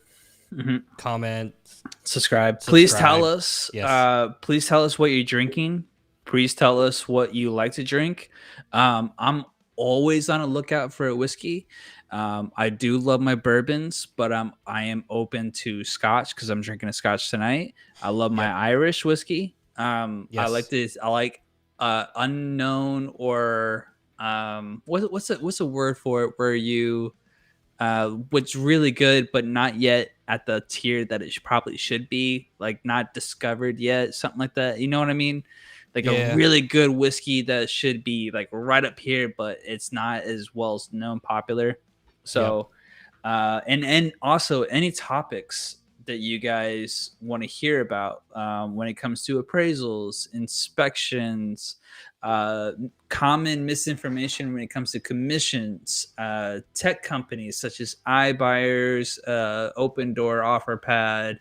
comment, subscribe. Please tell us. Yes. Please tell us what you're drinking. Please tell us what you like to drink. I'm always on a lookout for a whiskey. I do love my bourbons, but I am open to Scotch because I'm drinking a Scotch tonight. I love my Irish whiskey. Yes. I like this. I like unknown or what's a word for it where you what's really good but not yet at the tier that it probably should be, like not discovered yet, something like that. You know what I mean? Like a really good whiskey that should be like right up here, but it's not as well known, popular. So and also any topics that you guys want to hear about when it comes to appraisals, inspections, common misinformation when it comes to commissions, tech companies such as iBuyers, Open Door, OfferPad,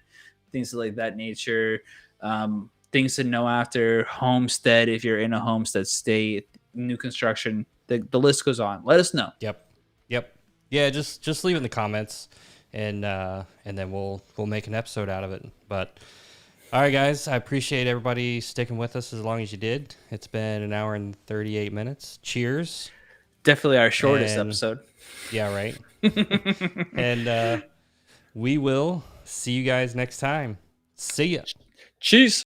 things like that nature, things to know after homestead if you're in a homestead state, new construction, the list goes on. Let us know. Yep. Yeah, just leave it in the comments. And then we'll make an episode out of it. But all right, guys, I appreciate everybody sticking with us as long as you did. It's been 1 hour and 38 minutes. Cheers. Definitely our shortest episode. Yeah, right. And we will see you guys next time. See ya. Cheers.